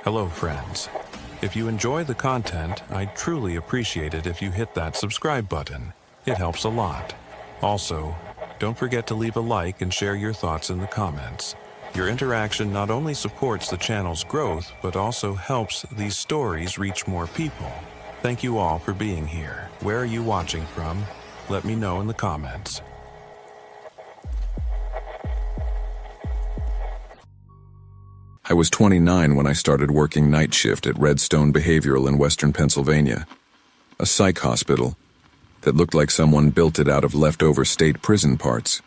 Hello, friends. If you enjoy the content, I'd truly appreciate it if you hit that subscribe button. It helps a lot. Also, don't forget to leave a like and share your thoughts in the comments. Your interaction not only supports the channel's growth, but also helps these stories reach more people. Thank you all for being here. Where are you watching from? Let me know in the comments. I was 29 when I started working night shift at Redstone Behavioral in Western Pennsylvania, a psych hospital that looked like someone built it out of leftover state prison parts.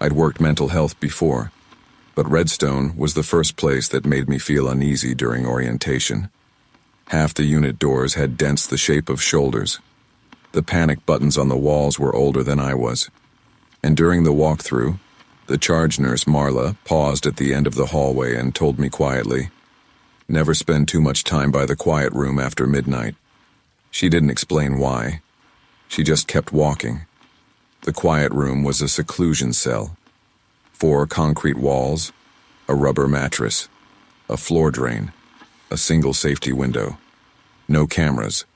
I'd worked mental health before, but Redstone was the first place that made me feel uneasy during orientation. Half the unit doors had dents the shape of shoulders. The panic buttons on the walls were older than I was. And during the walkthrough, the charge nurse, Marla, paused at the end of the hallway and told me quietly, "Never spend too much time by the quiet room after midnight." She didn't explain why. She just kept walking. The quiet room was a seclusion cell. 4 concrete walls, a rubber mattress, a floor drain, a single safety window. No cameras.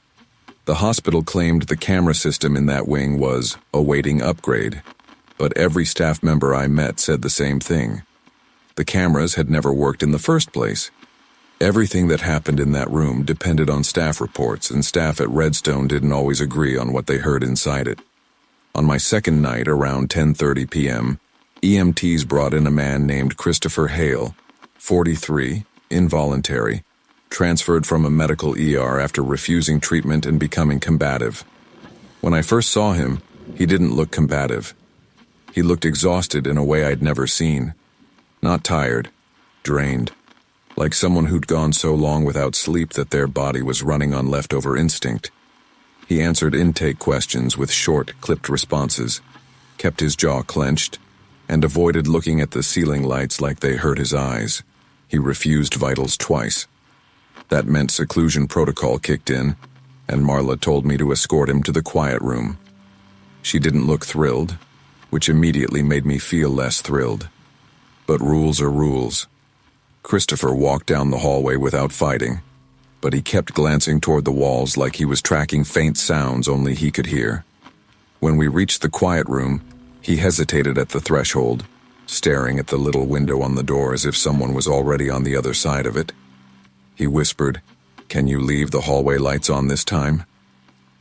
The hospital claimed the camera system in that wing was awaiting upgrade, but every staff member I met said the same thing. The cameras had never worked in the first place. Everything that happened in that room depended on staff reports, and staff at Redstone didn't always agree on what they heard inside it. On my second night, around 10:30 p.m., EMTs brought in a man named Christopher Hale, 43, involuntary, transferred from a medical ER after refusing treatment and becoming combative. When I first saw him, he didn't look combative. He looked exhausted in a way I'd never seen. Not tired, drained, like someone who'd gone so long without sleep that their body was running on leftover instinct. He answered intake questions with short, clipped responses, kept his jaw clenched, and avoided looking at the ceiling lights like they hurt his eyes. He refused vitals twice. That meant seclusion protocol kicked in, and Marla told me to escort him to the quiet room. She didn't look thrilled, which immediately made me feel less thrilled. But rules are rules. Christopher walked down the hallway without fighting, but he kept glancing toward the walls like he was tracking faint sounds only he could hear. When we reached the quiet room, he hesitated at the threshold, staring at the little window on the door as if someone was already on the other side of it. He whispered, "Can you leave the hallway lights on this time?"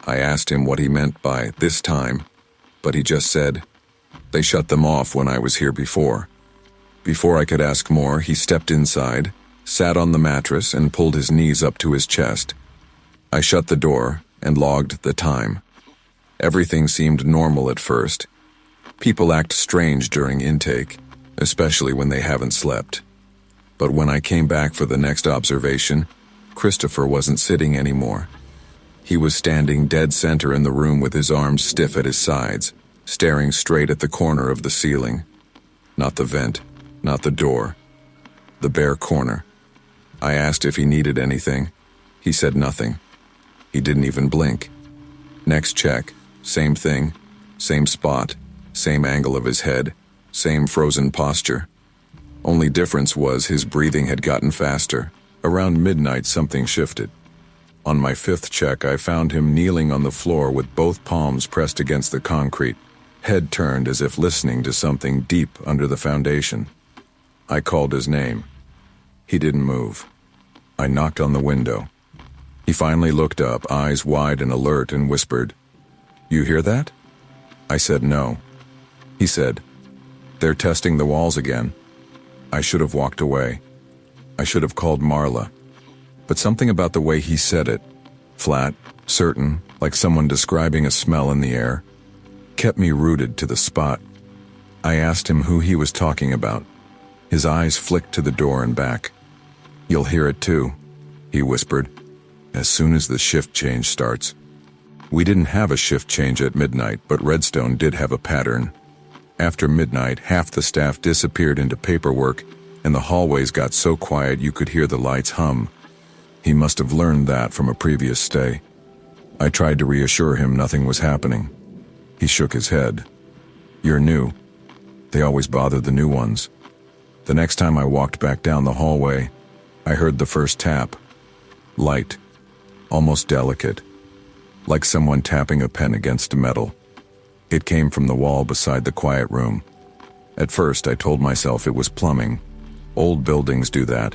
I asked him what he meant by this time, but he just said, "They shut them off when I was here before." Before I could ask more, he stepped inside, sat on the mattress, and pulled his knees up to his chest. I shut the door and logged the time. Everything seemed normal at first. People act strange during intake, especially when they haven't slept. But when I came back for the next observation, Christopher wasn't sitting anymore. He was standing dead center in the room with his arms stiff at his sides, staring straight at the corner of the ceiling. Not the vent, not the door. The bare corner. I asked if he needed anything. He said nothing. He didn't even blink. Next check, same thing, same spot, same angle of his head, same frozen posture. Only difference was his breathing had gotten faster. Around midnight, something shifted. On my 5th check, I found him kneeling on the floor with both palms pressed against the concrete, head turned as if listening to something deep under the foundation. I called his name. He didn't move. I knocked on the window. He finally looked up, eyes wide and alert, and whispered, "You hear that?" I said no. He said, "They're testing the walls again." I should have walked away. I should have called Marla. But something about the way he said it, flat, certain, like someone describing a smell in the air, kept me rooted to the spot. I asked him who he was talking about. His eyes flicked to the door and back. "You'll hear it too," he whispered, "as soon as the shift change starts." We didn't have a shift change at midnight, but Redstone did have a pattern. After midnight, half the staff disappeared into paperwork, and the hallways got so quiet you could hear the lights hum. He must have learned that from a previous stay. I tried to reassure him nothing was happening. He shook his head. "You're new. They always bother the new ones." The next time I walked back down the hallway, I heard the first tap. Light, almost delicate, like someone tapping a pen against metal. It came from the wall beside the quiet room. At first, I told myself it was plumbing. Old buildings do that.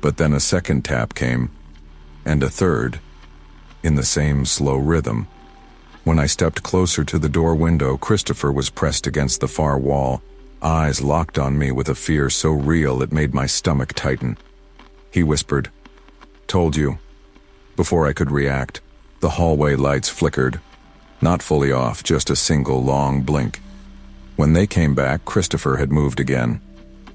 But then a second tap came, and a third, in the same slow rhythm. When I stepped closer to the door window, Christopher was pressed against the far wall, eyes locked on me with a fear so real it made my stomach tighten. He whispered, "Told you." Before I could react, the hallway lights flickered. Not fully off, just a single long blink. When they came back, Christopher had moved again.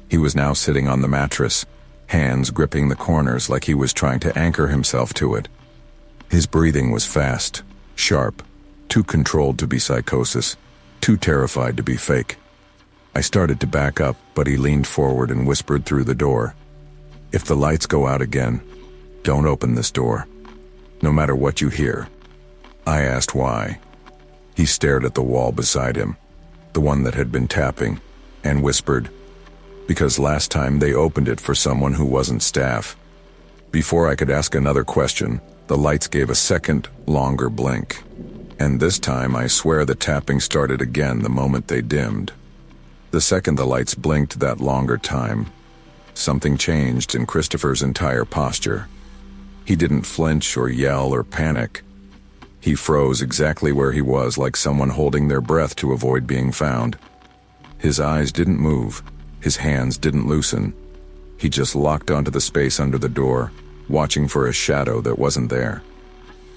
He was now sitting on the mattress, hands gripping the corners like he was trying to anchor himself to it. His breathing was fast, sharp, too controlled to be psychosis, too terrified to be fake. I started to back up, but he leaned forward and whispered through the door, "If the lights go out again, don't open this door, no matter what you hear." I asked why. He stared at the wall beside him, the one that had been tapping, and whispered, "Because last time they opened it for someone who wasn't staff." Before I could ask another question, the lights gave a second, longer blink. And this time, I swear the tapping started again the moment they dimmed. The second the lights blinked that longer time, something changed in Christopher's entire posture. He didn't flinch or yell or panic. He froze exactly where he was, like someone holding their breath to avoid being found. His eyes didn't move. His hands didn't loosen. He just locked onto the space under the door, watching for a shadow that wasn't there.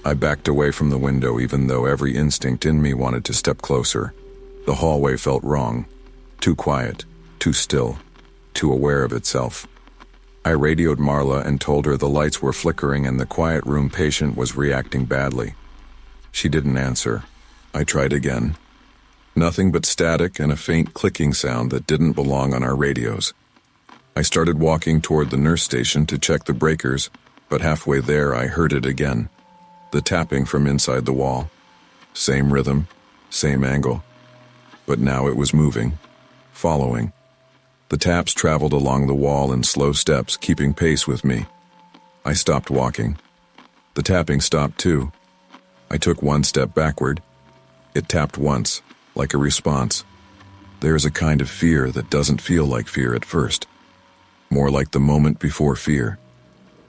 I backed away from the window even though every instinct in me wanted to step closer. The hallway felt wrong. Too quiet, too still, too aware of itself. I radioed Marla and told her the lights were flickering and the quiet room patient was reacting badly. She didn't answer. I tried again. Nothing but static and a faint clicking sound that didn't belong on our radios. I started walking toward the nurse station to check the breakers, but halfway there I heard it again. The tapping from inside the wall. Same rhythm, same angle. But now it was moving, following. The taps traveled along the wall in slow steps, keeping pace with me. I stopped walking. The tapping stopped too. I took one step backward. It tapped once, like a response. There's a kind of fear that doesn't feel like fear at first. More like the moment before fear,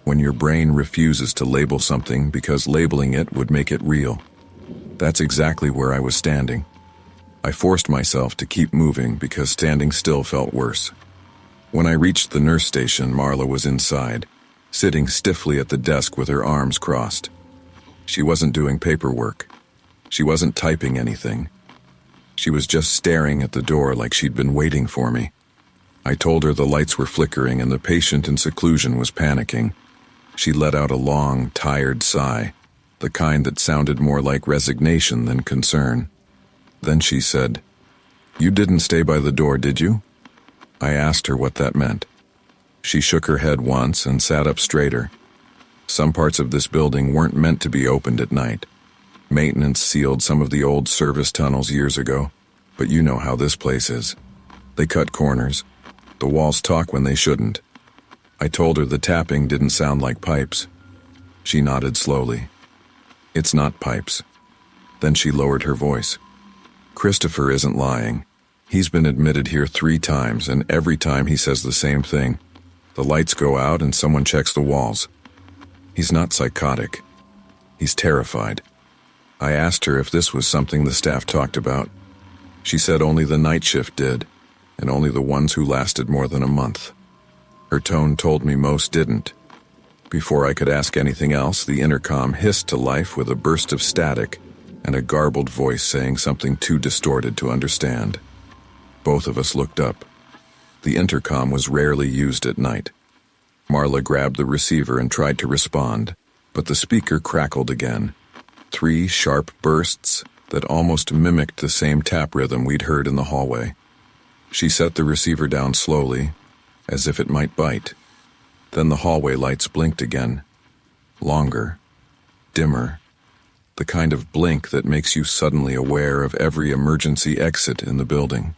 when your brain refuses to label something because labeling it would make it real. That's exactly where I was standing. I forced myself to keep moving because standing still felt worse. When I reached the nurse station, Marla was inside, sitting stiffly at the desk with her arms crossed. She wasn't doing paperwork. She wasn't typing anything. She was just staring at the door like she'd been waiting for me. I told her the lights were flickering and the patient in seclusion was panicking. She let out a long, tired sigh, the kind that sounded more like resignation than concern. Then she said, "You didn't stay by the door, did you?" I asked her what that meant. She shook her head once and sat up straighter. Some parts of this building weren't meant to be opened at night. Maintenance sealed some of the old service tunnels years ago, but you know how this place is. They cut corners. The walls talk when they shouldn't. I told her the tapping didn't sound like pipes. She nodded slowly. "It's not pipes." Then she lowered her voice. "Christopher isn't lying. He's been admitted here 3 times, and every time he says the same thing. The lights go out and someone checks the walls. He's not psychotic. He's terrified." I asked her if this was something the staff talked about. She said only the night shift did, and only the ones who lasted more than a month. Her tone told me most didn't. Before I could ask anything else, the intercom hissed to life with a burst of static and a garbled voice saying something too distorted to understand. Both of us looked up. The intercom was rarely used at night. Marla grabbed the receiver and tried to respond, but the speaker crackled again. 3 sharp bursts that almost mimicked the same tap rhythm we'd heard in the hallway. She set the receiver down slowly, as if it might bite. Then the hallway lights blinked again. Longer, dimmer, the kind of blink that makes you suddenly aware of every emergency exit in the building.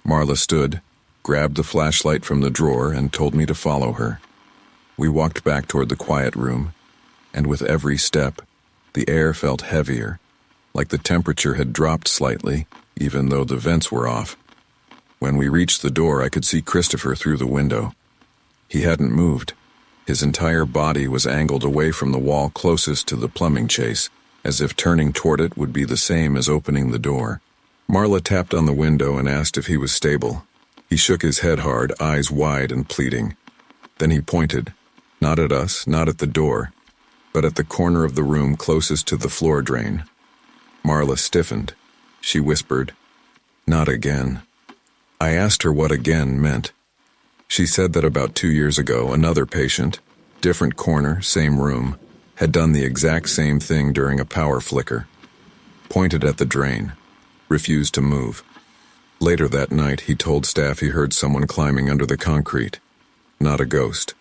Marla stood, grabbed the flashlight from the drawer, and told me to follow her. We walked back toward the quiet room, and with every step, the air felt heavier, like the temperature had dropped slightly, even though the vents were off. When we reached the door, I could see Christopher through the window. He hadn't moved. His entire body was angled away from the wall closest to the plumbing chase, as if turning toward it would be the same as opening the door. Marla tapped on the window and asked if he was stable. He shook his head hard, eyes wide and pleading. Then he pointed, not at us, not at the door, but at the corner of the room closest to the floor drain. Marla stiffened. She whispered, "Not again." I asked her what again meant. She said that about 2 years ago, another patient, different corner, same room, had done the exact same thing during a power flicker. Pointed at the drain, refused to move. Later that night, he told staff he heard someone climbing under the concrete. Not a ghost.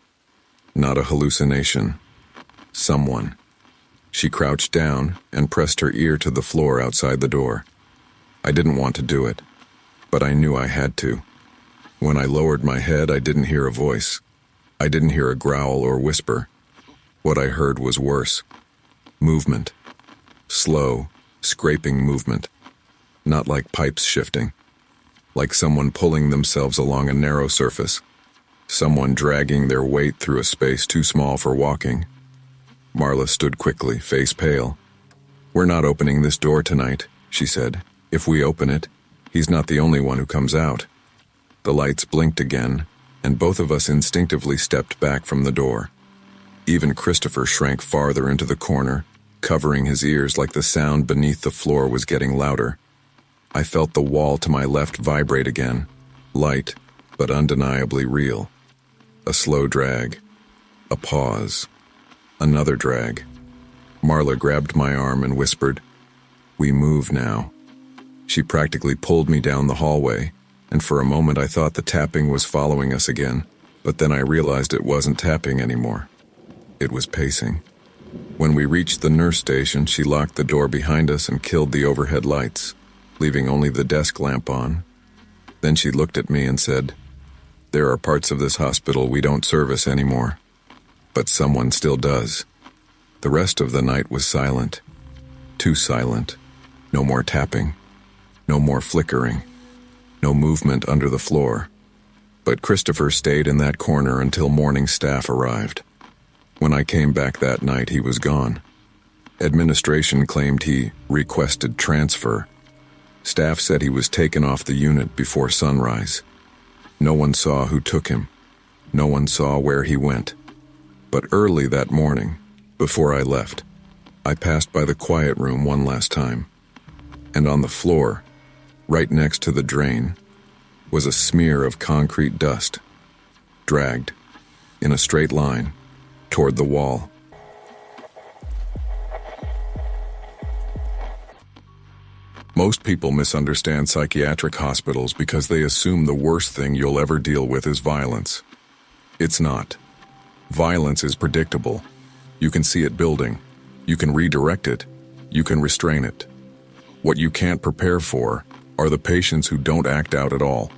Not a hallucination. Someone. She crouched down and pressed her ear to the floor outside the door. I didn't want to do it, but I knew I had to. When I lowered my head, I didn't hear a voice. I didn't hear a growl or whisper. What I heard was worse. Movement. Slow, scraping movement. Not like pipes shifting. Like someone pulling themselves along a narrow surface. Someone dragging their weight through a space too small for walking. Marla stood quickly, face pale. "We're not opening this door tonight," she said. "If we open it, he's not the only one who comes out." The lights blinked again, and both of us instinctively stepped back from the door. Even Christopher shrank farther into the corner, covering his ears like the sound beneath the floor was getting louder. I felt the wall to my left vibrate again, light, but undeniably real. A slow drag. A pause. Another drag. Marla grabbed my arm and whispered, "We move now." She practically pulled me down the hallway, and for a moment I thought the tapping was following us again, but then I realized it wasn't tapping anymore. It was pacing. When we reached the nurse station, she locked the door behind us and killed the overhead lights, leaving only the desk lamp on. Then she looked at me and said, "There are parts of this hospital we don't service anymore, but someone still does." The rest of the night was silent. Too silent. No more tapping. No more flickering. No movement under the floor. But Christopher stayed in that corner until morning staff arrived. When I came back that night, he was gone. Administration claimed he requested transfer. Staff said he was taken off the unit before sunrise. No one saw who took him. No one saw where he went. But early that morning, before I left, I passed by the quiet room one last time. And on the floor, right next to the drain, was a smear of concrete dust, dragged, in a straight line, toward the wall. Most people misunderstand psychiatric hospitals because they assume the worst thing you'll ever deal with is violence. It's not. Violence is predictable. You can see it building. You can redirect it. You can restrain it. What you can't prepare for are the patients who don't act out at all.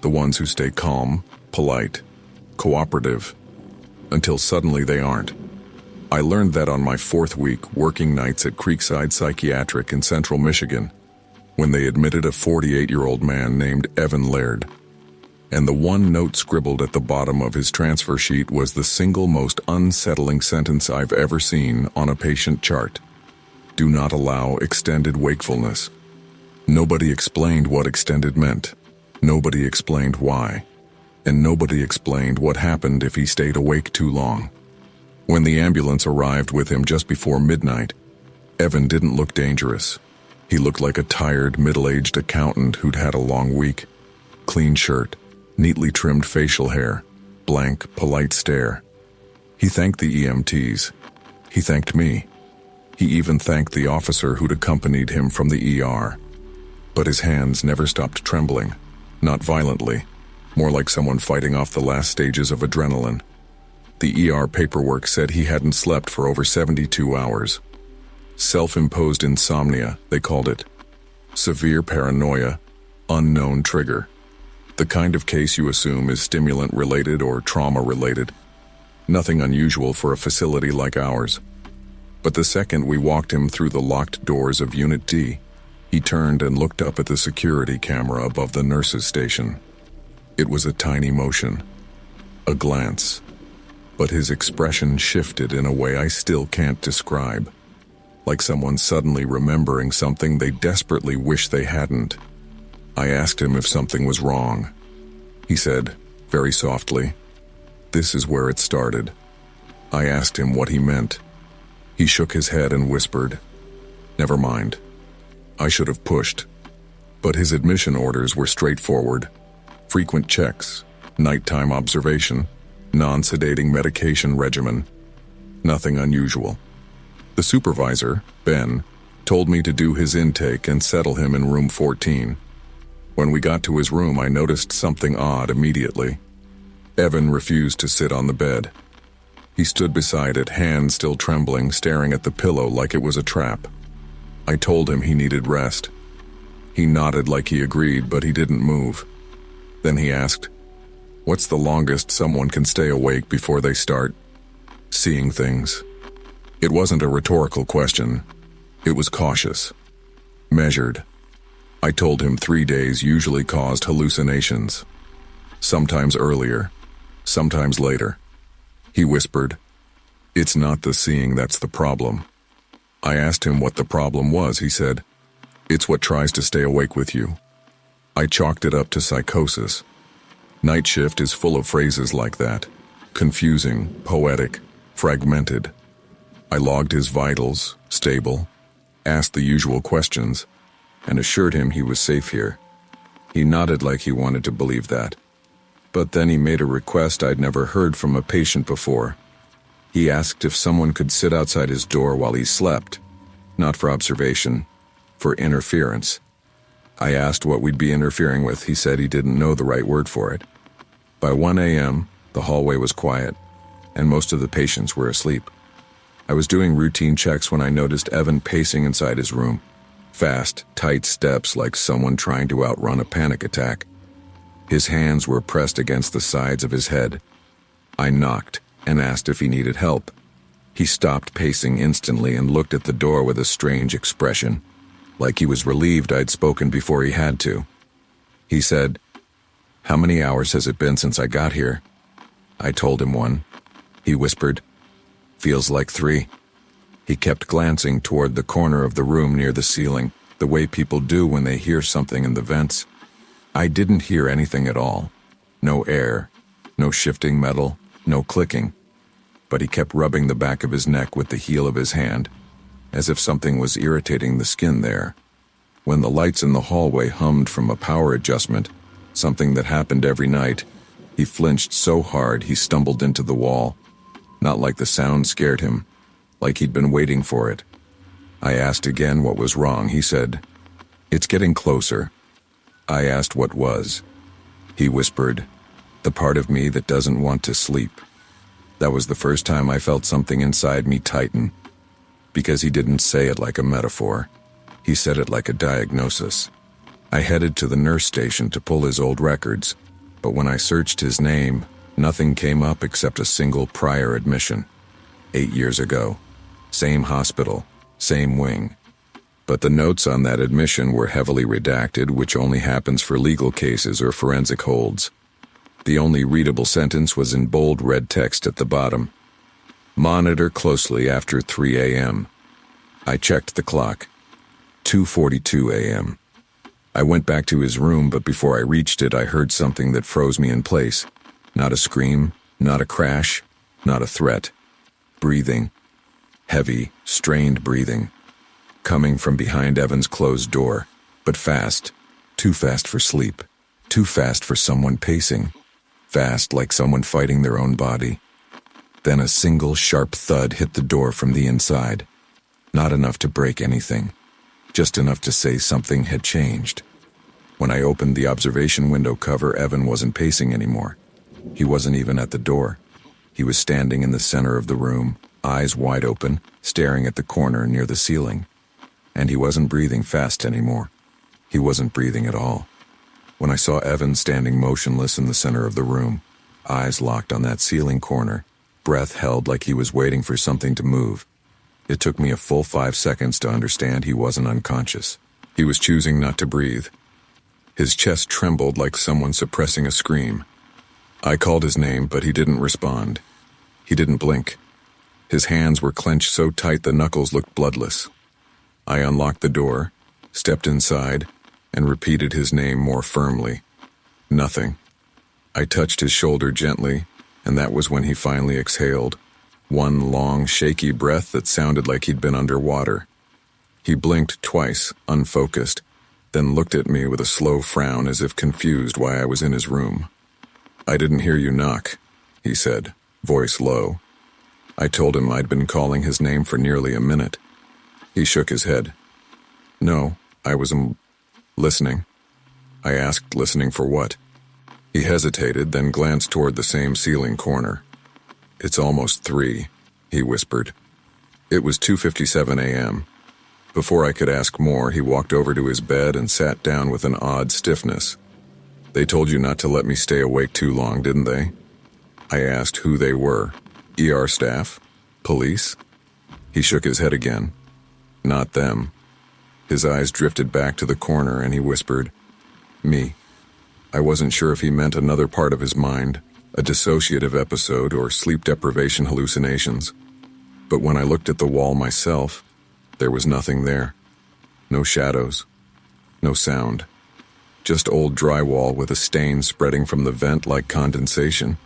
The ones who stay calm, polite, cooperative, until suddenly they aren't. I learned that on my 4th week working nights at Creekside Psychiatric in central Michigan, when they admitted a 48-year-old man named Evan Laird. And the one note scribbled at the bottom of his transfer sheet was the single most unsettling sentence I've ever seen on a patient chart. Do not allow extended wakefulness. Nobody explained what extended meant. Nobody explained why. And nobody explained what happened if he stayed awake too long. When the ambulance arrived with him just before midnight, Evan didn't look dangerous. He looked like a tired, middle-aged accountant who'd had a long week. Clean shirt, neatly trimmed facial hair, blank, polite stare. He thanked the EMTs. He thanked me. He even thanked the officer who'd accompanied him from the ER. But his hands never stopped trembling, not violently, more like someone fighting off the last stages of adrenaline. The ER paperwork said he hadn't slept for over 72 hours. Self-imposed insomnia, they called it. Severe paranoia, unknown trigger. The kind of case you assume is stimulant-related or trauma-related. Nothing unusual for a facility like ours. But the second we walked him through the locked doors of Unit D, he turned and looked up at the security camera above the nurses' station. It was a tiny motion, a glance, but his expression shifted in a way I still can't describe, like someone suddenly remembering something they desperately wish they hadn't. I asked him if something was wrong. He said, very softly, "This is where it started." I asked him what he meant. He shook his head and whispered, "Never mind." I should have pushed, but his admission orders were straightforward. Frequent checks, nighttime observation, non-sedating medication regimen. Nothing unusual. The supervisor, Ben, told me to do his intake and settle him in room 14. When we got to his room, I noticed something odd immediately. Evan refused to sit on the bed. He stood beside it, hands still trembling, staring at the pillow like it was a trap. I told him he needed rest. He nodded like he agreed, but he didn't move. Then he asked, "What's the longest someone can stay awake before they start seeing things?" It wasn't a rhetorical question. It was cautious, measured. I told him 3 days usually caused hallucinations. Sometimes earlier, sometimes later. He whispered, "It's not the seeing that's the problem." I asked him what the problem was. He said, "It's what tries to stay awake with you." I chalked it up to psychosis. Night shift is full of phrases like that. Confusing, poetic, fragmented. I logged his vitals, stable, asked the usual questions, and assured him he was safe here. He nodded like he wanted to believe that. But then he made a request I'd never heard from a patient before. He asked if someone could sit outside his door while he slept, not for observation, for interference. I asked what we'd be interfering with. He said he didn't know the right word for it. By 1 a.m., the hallway was quiet, and most of the patients were asleep. I was doing routine checks when I noticed Evan pacing inside his room. Fast, tight steps like someone trying to outrun a panic attack. His hands were pressed against the sides of his head. I knocked and asked if he needed help. He stopped pacing instantly and looked at the door with a strange expression, like he was relieved I'd spoken before he had to. He said, "How many hours has it been since I got here?" I told him 1. He whispered, "Feels like 3. He kept glancing toward the corner of the room near the ceiling, the way people do when they hear something in the vents. I didn't hear anything at all. No air, no shifting metal, no clicking. But he kept rubbing the back of his neck with the heel of his hand, as if something was irritating the skin there. When the lights in the hallway hummed from a power adjustment, something that happened every night, he flinched so hard he stumbled into the wall. Not like the sound scared him, like he'd been waiting for it. I asked again what was wrong. He said, "It's getting closer." I asked what was. He whispered, "The part of me that doesn't want to sleep." That was the first time I felt something inside me tighten, because he didn't say it like a metaphor. He said it like a diagnosis. I headed to the nurse station to pull his old records, but when I searched his name, nothing came up except a single prior admission. 8 years ago. Same hospital, same wing. But the notes on that admission were heavily redacted, which only happens for legal cases or forensic holds. The only readable sentence was in bold red text at the bottom. "Monitor closely after 3 a.m. I checked the clock. 2:42 a.m. I went back to his room, but before I reached it, I heard something that froze me in place. Not a scream, not a crash, not a threat. Breathing. Heavy, strained breathing. Coming from behind Evan's closed door, but fast. Too fast for sleep. Too fast for someone pacing. Fast like someone fighting their own body. Then a single sharp thud hit the door from the inside. Not enough to break anything. Just enough to say something had changed. When I opened the observation window cover, Evan wasn't pacing anymore. He wasn't even at the door. He was standing in the center of the room, eyes wide open, staring at the corner near the ceiling. And he wasn't breathing fast anymore. He wasn't breathing at all. When I saw Evan standing motionless in the center of the room, eyes locked on that ceiling corner, breath held like he was waiting for something to move. It took me a full 5 seconds to understand he wasn't unconscious. He was choosing not to breathe. His chest trembled like someone suppressing a scream. I called his name, but he didn't respond. He didn't blink. His hands were clenched so tight the knuckles looked bloodless. I unlocked the door, stepped inside, and repeated his name more firmly. Nothing. I touched his shoulder gently, and that was when he finally exhaled. One long, shaky breath that sounded like he'd been underwater. He blinked twice, unfocused, then looked at me with a slow frown as if confused why I was in his room. "I didn't hear you knock," he said, voice low. I told him I'd been calling his name for nearly a minute. He shook his head. "No, I was listening." I asked, listening for what? He hesitated, then glanced toward the same ceiling corner. "It's almost 3, he whispered. It was 2:57 a.m. Before I could ask more, he walked over to his bed and sat down with an odd stiffness. "They told you not to let me stay awake too long, didn't they?" I asked who they were. ER staff? Police? He shook his head again. "Not them." His eyes drifted back to the corner and he whispered, "Me." I wasn't sure if he meant another part of his mind, a dissociative episode or sleep deprivation hallucinations. But when I looked at the wall myself, there was nothing there. No shadows. No sound. Just old drywall with a stain spreading from the vent like condensation.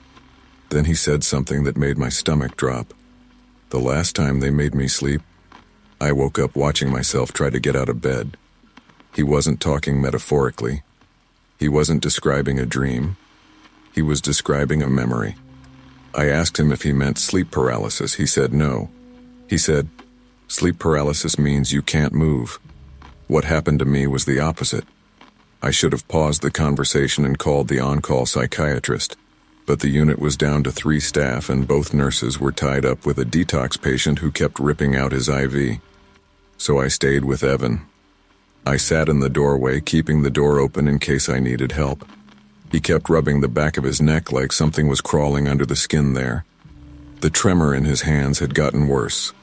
Then he said something that made my stomach drop. "The last time they made me sleep, I woke up watching myself try to get out of bed." He wasn't talking metaphorically. He wasn't describing a dream. He was describing a memory. I asked him if he meant sleep paralysis. He said no. He said, "Sleep paralysis means you can't move." What happened to me was the opposite. I should have paused the conversation and called the on-call psychiatrist, but the unit was down to 3 staff and both nurses were tied up with a detox patient who kept ripping out his IV. So I stayed with Evan. I sat in the doorway, keeping the door open in case I needed help. He kept rubbing the back of his neck like something was crawling under the skin there. The tremor in his hands had gotten worse.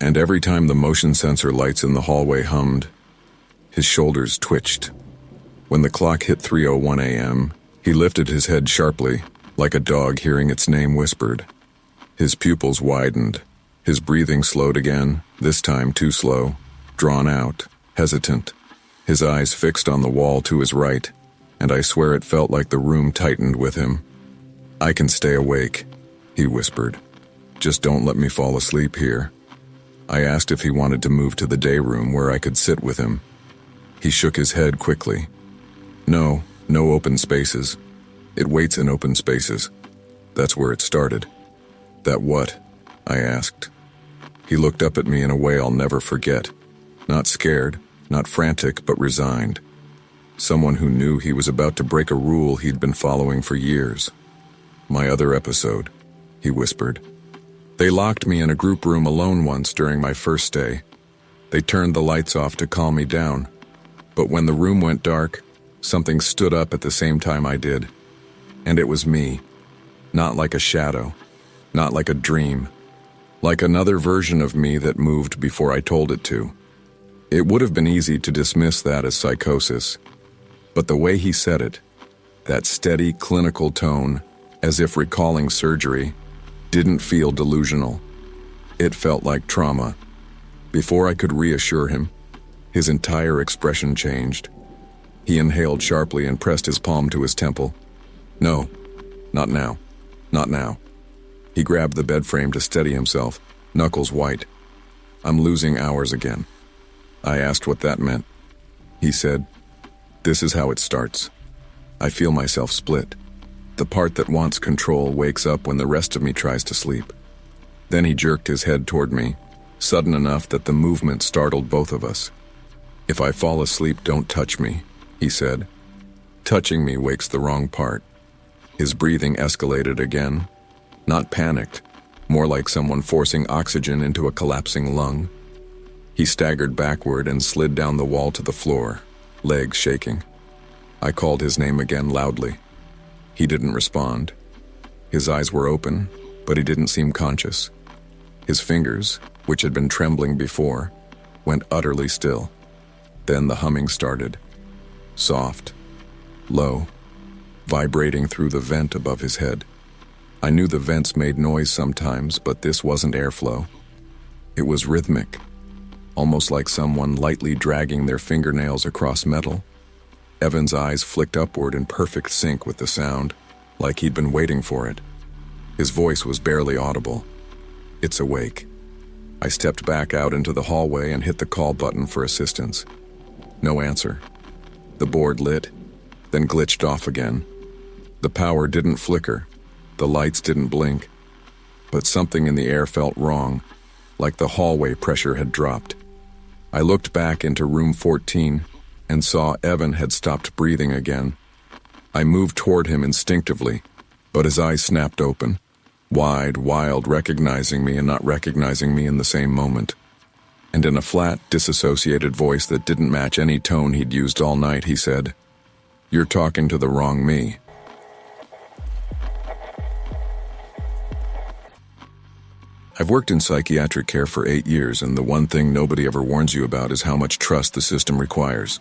And every time the motion sensor lights in the hallway hummed, his shoulders twitched. When the clock hit 3:01 a.m., he lifted his head sharply, like a dog hearing its name whispered. His pupils widened. His breathing slowed again, this time too slow, drawn out, hesitant. His eyes fixed on the wall to his right, and I swear it felt like the room tightened with him. "I can stay awake," he whispered. "Just don't let me fall asleep here." I asked if he wanted to move to the day room where I could sit with him. He shook his head quickly. No open spaces. It waits in open spaces. That's where it started." "That what?" I asked. He looked up at me in a way I'll never forget. Not scared, not frantic, but resigned. Someone who knew he was about to break a rule he'd been following for years. "My other episode," he whispered. "They locked me in a group room alone once during my first day. They turned the lights off to calm me down. But when the room went dark, something stood up at the same time I did. And it was me. Not like a shadow. Not like a dream. Like another version of me that moved before I told it to. It would have been easy to dismiss that as psychosis. But the way he said it, that steady, clinical tone, as if recalling surgery, didn't feel delusional. It felt like trauma. Before I could reassure him, his entire expression changed. He inhaled sharply and pressed his palm to his temple. "No, not now. Not now." He grabbed the bed frame to steady himself, knuckles white. "I'm losing hours again." I asked what that meant. He said, "This is how it starts. I feel myself split. The part that wants control wakes up when the rest of me tries to sleep." Then he jerked his head toward me, sudden enough that the movement startled both of us. "If I fall asleep, don't touch me," he said. "Touching me wakes the wrong part." His breathing escalated again. Not panicked, more like someone forcing oxygen into a collapsing lung. He staggered backward and slid down the wall to the floor, legs shaking. I called his name again loudly. He didn't respond. His eyes were open, but he didn't seem conscious. His fingers, which had been trembling before, went utterly still. Then the humming started. Soft, low, vibrating through the vent above his head. I knew the vents made noise sometimes, but this wasn't airflow. It was rhythmic, almost like someone lightly dragging their fingernails across metal. Evan's eyes flicked upward in perfect sync with the sound, like he'd been waiting for it. His voice was barely audible. "It's awake." I stepped back out into the hallway and hit the call button for assistance. No answer. The board lit, then glitched off again. The power didn't flicker. The lights didn't blink. But something in the air felt wrong, like the hallway pressure had dropped. I looked back into room 14 and saw Evan had stopped breathing again. I moved toward him instinctively, but his eyes snapped open, wide, wild, recognizing me and not recognizing me in the same moment. And in a flat, disassociated voice that didn't match any tone he'd used all night, he said, "You're talking to the wrong me." I've worked in psychiatric care for 8 years, and the one thing nobody ever warns you about is how much trust the system requires.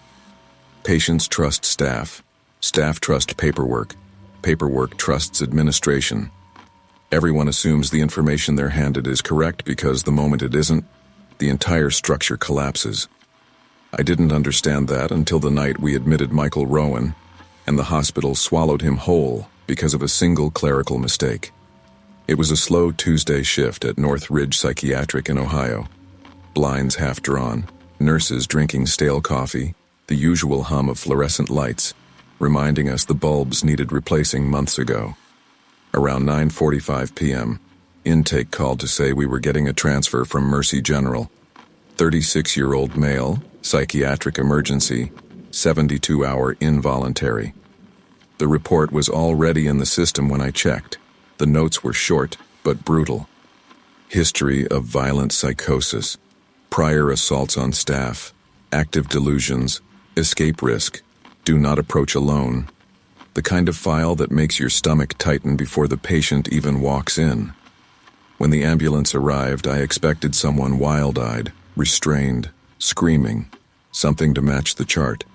Patients trust staff. Staff trust paperwork. Paperwork trusts administration. Everyone assumes the information they're handed is correct because the moment it isn't, the entire structure collapses. I didn't understand that until the night we admitted Michael Rowan, and the hospital swallowed him whole because of a single clerical mistake. It was a slow Tuesday shift at North Ridge Psychiatric in Ohio. Blinds half drawn, nurses drinking stale coffee, the usual hum of fluorescent lights, reminding us the bulbs needed replacing months ago. Around 9:45 p.m., intake called to say we were getting a transfer from Mercy General. 36-year-old male, psychiatric emergency, 72-hour involuntary. The report was already in the system when I checked. The notes were short, but brutal. History of violent psychosis, prior assaults on staff, active delusions, escape risk, do not approach alone. The kind of file that makes your stomach tighten before the patient even walks in. When the ambulance arrived, I expected someone wild-eyed, restrained, screaming, something to match the chart.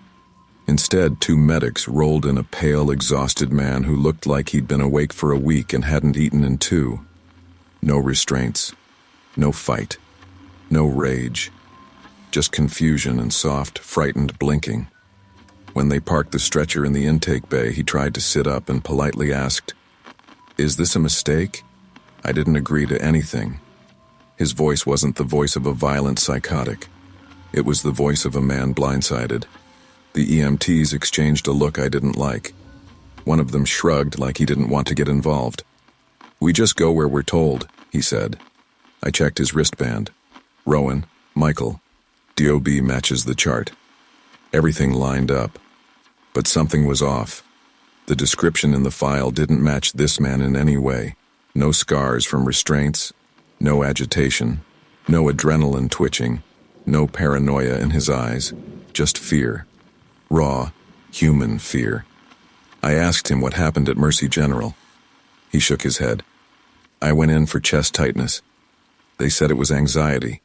Instead, 2 medics rolled in a pale, exhausted man who looked like he'd been awake for a week and hadn't eaten in 2. No restraints, no fight, no rage, just confusion and soft, frightened blinking. When they parked the stretcher in the intake bay, he tried to sit up and politely asked, "Is this a mistake?" I didn't agree to anything. His voice wasn't the voice of a violent psychotic. It was the voice of a man blindsided. The EMTs exchanged a look I didn't like. One of them shrugged like he didn't want to get involved. "We just go where we're told," he said. I checked his wristband. Rowan, Michael, DOB matches the chart. Everything lined up. But something was off. The description in the file didn't match this man in any way. No scars from restraints, no agitation, no adrenaline twitching, no paranoia in his eyes, just fear. Raw, human fear. I asked him what happened at Mercy General. He shook his head. I went in for chest tightness. They said it was anxiety.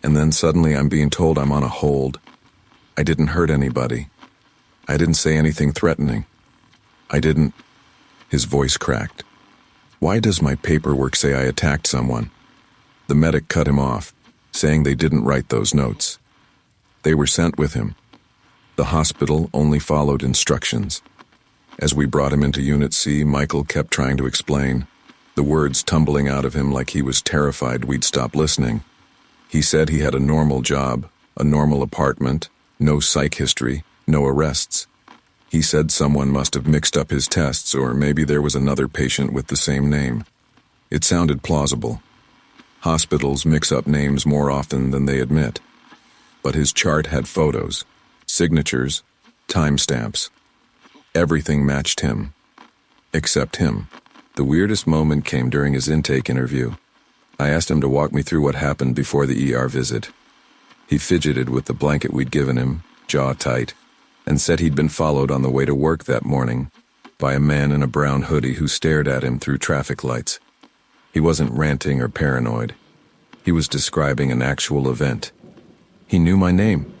And then suddenly I'm being told I'm on a hold. I didn't hurt anybody. I didn't say anything threatening. I didn't... His voice cracked. Why does my paperwork say I attacked someone? The medic cut him off, saying they didn't write those notes. They were sent with him. The hospital only followed instructions. As we brought him into Unit C, Michael kept trying to explain, the words tumbling out of him like he was terrified we'd stop listening. He said he had a normal job, a normal apartment, no psych history, no arrests. He said someone must have mixed up his tests, or maybe there was another patient with the same name. It sounded plausible. Hospitals mix up names more often than they admit. But his chart had photos, signatures, timestamps. Everything matched him. Except him. The weirdest moment came during his intake interview. I asked him to walk me through what happened before the ER visit. He fidgeted with the blanket we'd given him, jaw tight, and said he'd been followed on the way to work that morning by a man in a brown hoodie who stared at him through traffic lights. He wasn't ranting or paranoid. He was describing an actual event. "He knew my name,"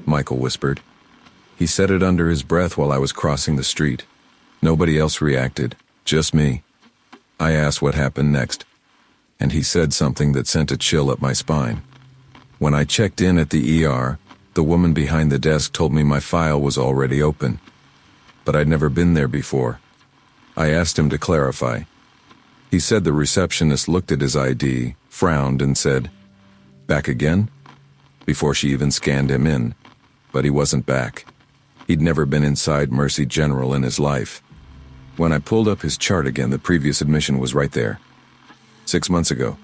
Michael whispered. He said it under his breath while I was crossing the street. Nobody else reacted, just me. I asked what happened next, and he said something that sent a chill up my spine. When I checked in at the ER, the woman behind the desk told me my file was already open. But I'd never been there before. I asked him to clarify. He said the receptionist looked at his ID, frowned, and said, "Back again?" before she even scanned him in. But he wasn't back. He'd never been inside Mercy General in his life. When I pulled up his chart again, the previous admission was right there. 6 months ago.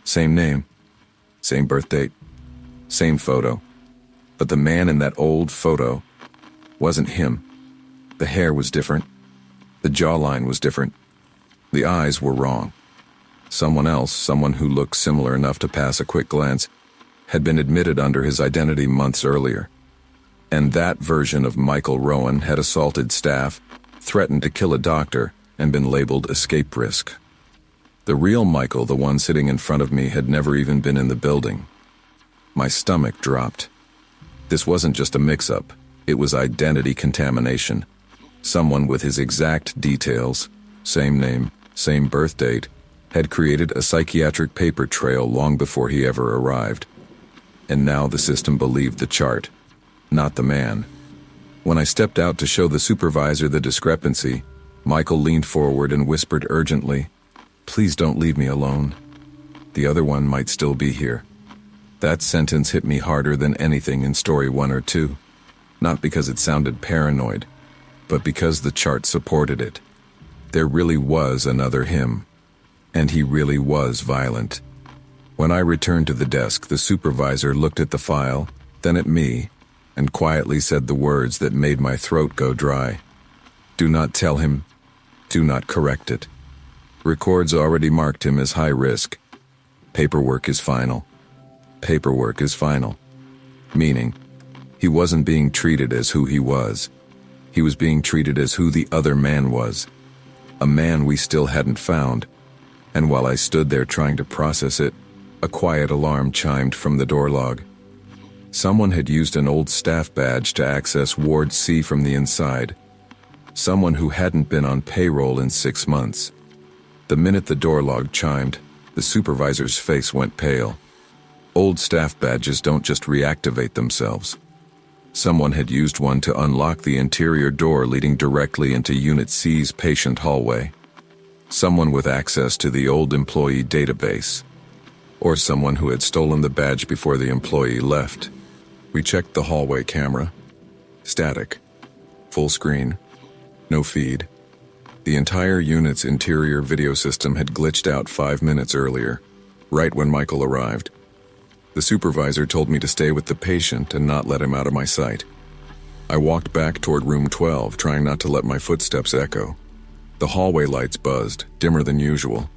Same name, same birth date, same photo. But the man in that old photo wasn't him. The hair was different. The jawline was different. The eyes were wrong. Someone else, someone who looked similar enough to pass a quick glance, had been admitted under his identity months earlier. And that version of Michael Rowan had assaulted staff, threatened to kill a doctor, and been labeled escape risk. The real Michael, the one sitting in front of me, had never even been in the building. My stomach dropped. This wasn't just a mix-up. It was identity contamination. Someone with his exact details, same name, same birth date, had created a psychiatric paper trail long before he ever arrived. And now the system believed the chart, not the man. When I stepped out to show the supervisor the discrepancy, Michael leaned forward and whispered urgently, "Please don't leave me alone. The other one might still be here." That sentence hit me harder than anything in story 1 or 2. Not because it sounded paranoid, but because the chart supported it. There really was another him. And he really was violent. When I returned to the desk, the supervisor looked at the file, then at me, and quietly said the words that made my throat go dry. "Do not tell him. Do not correct it. Records already marked him as high risk. Paperwork is final. Paperwork is final." Meaning, he wasn't being treated as who he was. He was being treated as who the other man was. A man we still hadn't found. And while I stood there trying to process it, a quiet alarm chimed from the door log. Someone had used an old staff badge to access Ward C from the inside. Someone who hadn't been on payroll in 6 months. The minute the door log chimed, the supervisor's face went pale. Old staff badges don't just reactivate themselves. Someone had used one to unlock the interior door leading directly into Unit C's patient hallway. Someone with access to the old employee database. Or someone who had stolen the badge before the employee left. We checked the hallway camera. Static. Full screen. No feed. The entire unit's interior video system had glitched out 5 minutes earlier, right when Michael arrived. The supervisor told me to stay with the patient and not let him out of my sight. I walked back toward room 12, trying not to let my footsteps echo. The hallway lights buzzed, dimmer than usual.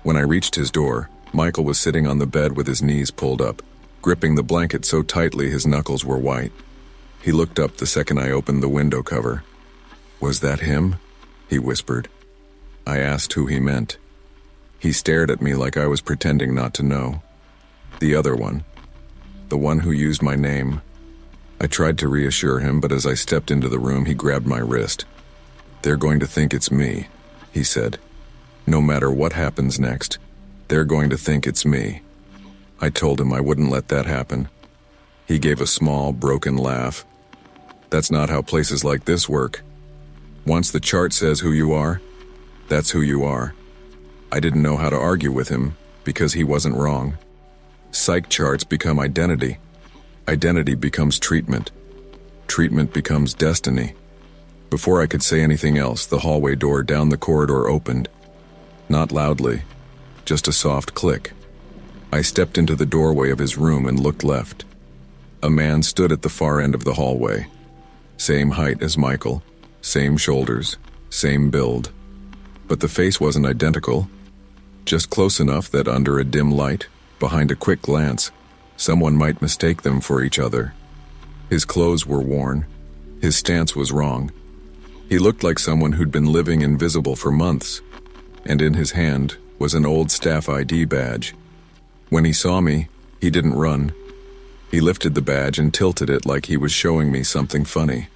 When I reached his door, Michael was sitting on the bed with his knees pulled up, gripping the blanket so tightly his knuckles were white. He looked up the second I opened the window cover. "Was that him?" he whispered. I asked who he meant. He stared at me like I was pretending not to know. The other one. The one who used my name. I tried to reassure him, but as I stepped into the room, he grabbed my wrist. "They're going to think it's me," he said. "No matter what happens next, they're going to think it's me." I told him I wouldn't let that happen. He gave a small, broken laugh. "That's not how places like this work. Once the chart says who you are, that's who you are." I didn't know how to argue with him, because he wasn't wrong. Psych charts become identity. Identity becomes treatment. Treatment becomes destiny. Before I could say anything else, the hallway door down the corridor opened. Not loudly, just a soft click. I stepped into the doorway of his room and looked left. A man stood at the far end of the hallway. Same height as Michael, same shoulders, same build. But the face wasn't identical, just close enough that under a dim light, behind a quick glance, someone might mistake them for each other. His clothes were worn. His stance was wrong. He looked like someone who'd been living invisible for months, and in his hand was an old staff ID badge. When he saw me, he didn't run. He lifted the badge and tilted it like he was showing me something funny.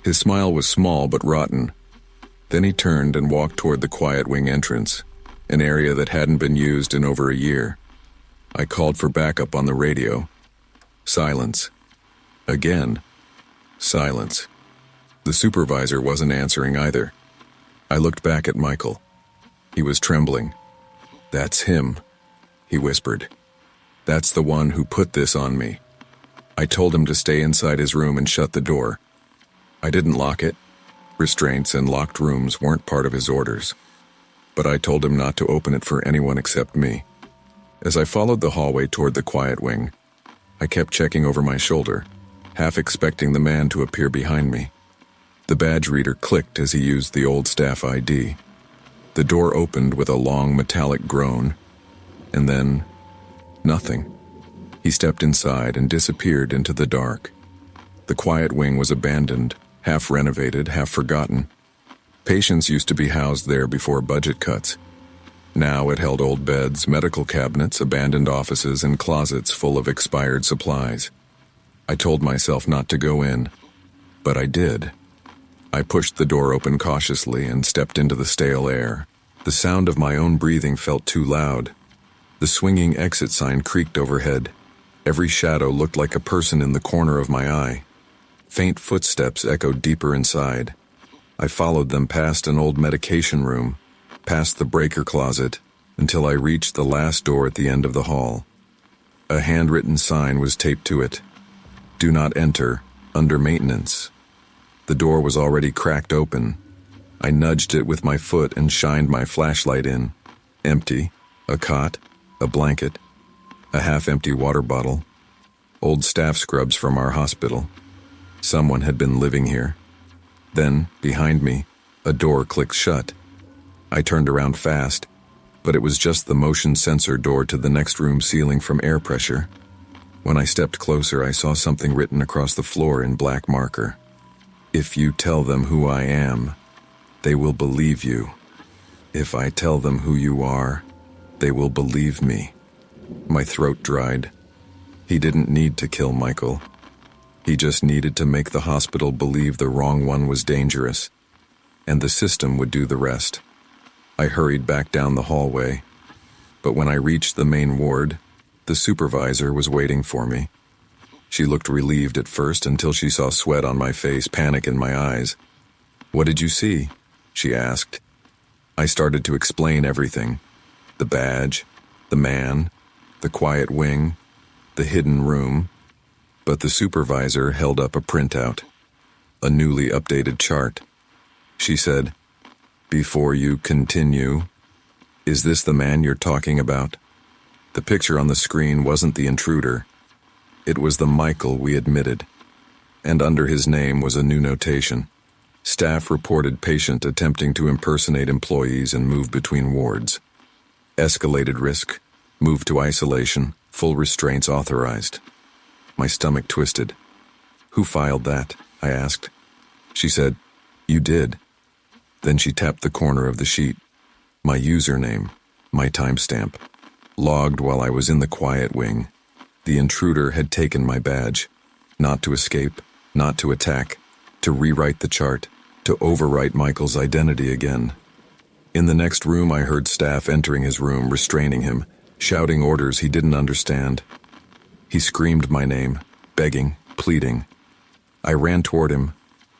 His smile was small but rotten. Then he turned and walked toward the quiet wing entrance, an area that hadn't been used in over a year. I called for backup on the radio. Silence. Again. Silence. The supervisor wasn't answering either. I looked back at Michael. He was trembling. "That's him," he whispered. "That's the one who put this on me." I told him to stay inside his room and shut the door. I didn't lock it. Restraints and locked rooms weren't part of his orders. But I told him not to open it for anyone except me. As I followed the hallway toward the quiet wing, I kept checking over my shoulder, half expecting the man to appear behind me. The badge reader clicked as he used the old staff ID. The door opened with a long metallic groan, and then nothing. He stepped inside and disappeared into the dark. The quiet wing was abandoned, half renovated, half forgotten. Patients used to be housed there before budget cuts. Now it held old beds, medical cabinets, abandoned offices, and closets full of expired supplies. I told myself not to go in, but I did. I pushed the door open cautiously and stepped into the stale air. The sound of my own breathing felt too loud. The swinging exit sign creaked overhead. Every shadow looked like a person in the corner of my eye. Faint footsteps echoed deeper inside. I followed them past an old medication room, past the breaker closet, until I reached the last door at the end of the hall. A handwritten sign was taped to it. "Do not enter, under maintenance." The door was already cracked open. I nudged it with my foot and shined my flashlight in. Empty. A cot, a blanket, a half-empty water bottle, old staff scrubs from our hospital. Someone had been living here. Then, behind me, a door clicked shut. I turned around fast, but it was just the motion sensor door to the next room ceiling from air pressure. When I stepped closer, I saw something written across the floor in black marker. "If you tell them who I am, they will believe you. If I tell them who you are, they will believe me." My throat dried. He didn't need to kill Michael. He just needed to make the hospital believe the wrong one was dangerous, and the system would do the rest. I hurried back down the hallway, but when I reached the main ward, the supervisor was waiting for me. She looked relieved at first until she saw sweat on my face, panic in my eyes. "What did you see?" she asked. I started to explain everything. The badge, the man, the quiet wing, the hidden room. But the supervisor held up a printout, a newly updated chart. She said, "Before you continue, is this the man you're talking about?" The picture on the screen wasn't the intruder. It was the Michael we admitted, and under his name was a new notation. Staff reported patient attempting to impersonate employees and move between wards. Escalated risk, move to isolation, full restraints authorized. My stomach twisted. "Who filed that?" I asked. She said, "You did." Then she tapped the corner of the sheet. My username, my timestamp, logged while I was in the quiet wing. The intruder had taken my badge, not to escape, not to attack, to rewrite the chart, to overwrite Michael's identity again. In the next room, I heard staff entering his room, restraining him, shouting orders he didn't understand. He screamed my name, begging, pleading. I ran toward him,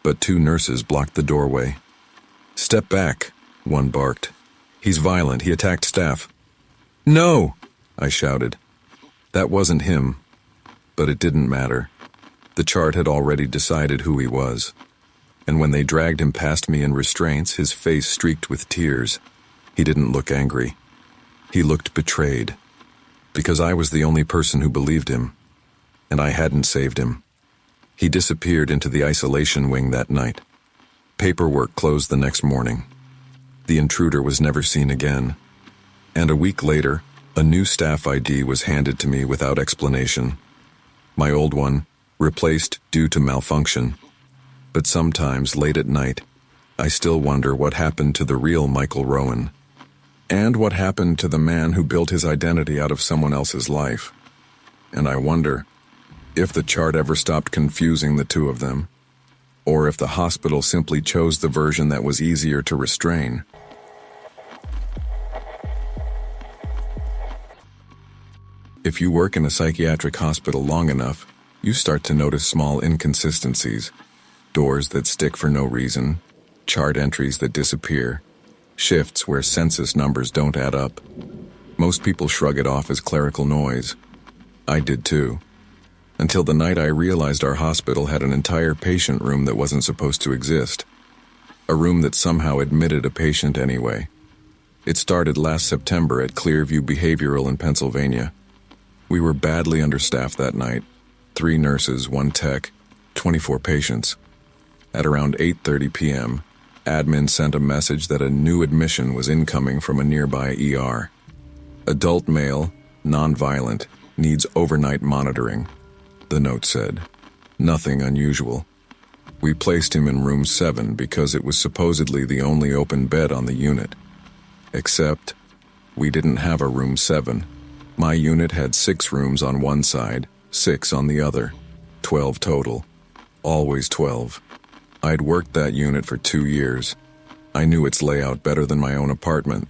but 2 nurses blocked the doorway. "Step back," one barked. "He's violent. He attacked staff." "No!" I shouted. That wasn't him, but it didn't matter. The chart had already decided who he was, and when they dragged him past me in restraints, his face streaked with tears. He didn't look angry. He looked betrayed, because I was the only person who believed him, and I hadn't saved him. He disappeared into the isolation wing that night. Paperwork closed the next morning. The intruder was never seen again, and a week later, a new staff ID was handed to me without explanation. My old one, replaced due to malfunction. But sometimes, late at night, I still wonder what happened to the real Michael Rowan. And what happened to the man who built his identity out of someone else's life? And I wonder if the chart ever stopped confusing the two of them, or if the hospital simply chose the version that was easier to restrain. If you work in a psychiatric hospital long enough, you start to notice small inconsistencies, doors that stick for no reason, chart entries that disappear, shifts where census numbers don't add up. Most people shrug it off as clerical noise. I did too. Until the night I realized our hospital had an entire patient room that wasn't supposed to exist. A room that somehow admitted a patient anyway. It started last September at Clearview Behavioral in Pennsylvania. We were badly understaffed that night. 3 nurses, 1 tech, 24 patients. At around 8:30 p.m., admin sent a message that a new admission was incoming from a nearby ER. Adult male, non-violent, needs overnight monitoring, the note said. Nothing unusual. We placed him in room 7 because it was supposedly the only open bed on the unit. Except, we didn't have a room 7. My unit had 6 rooms on one side, 6 on the other. 12 total. Always 12. I'd worked that unit for 2 years. I knew its layout better than my own apartment.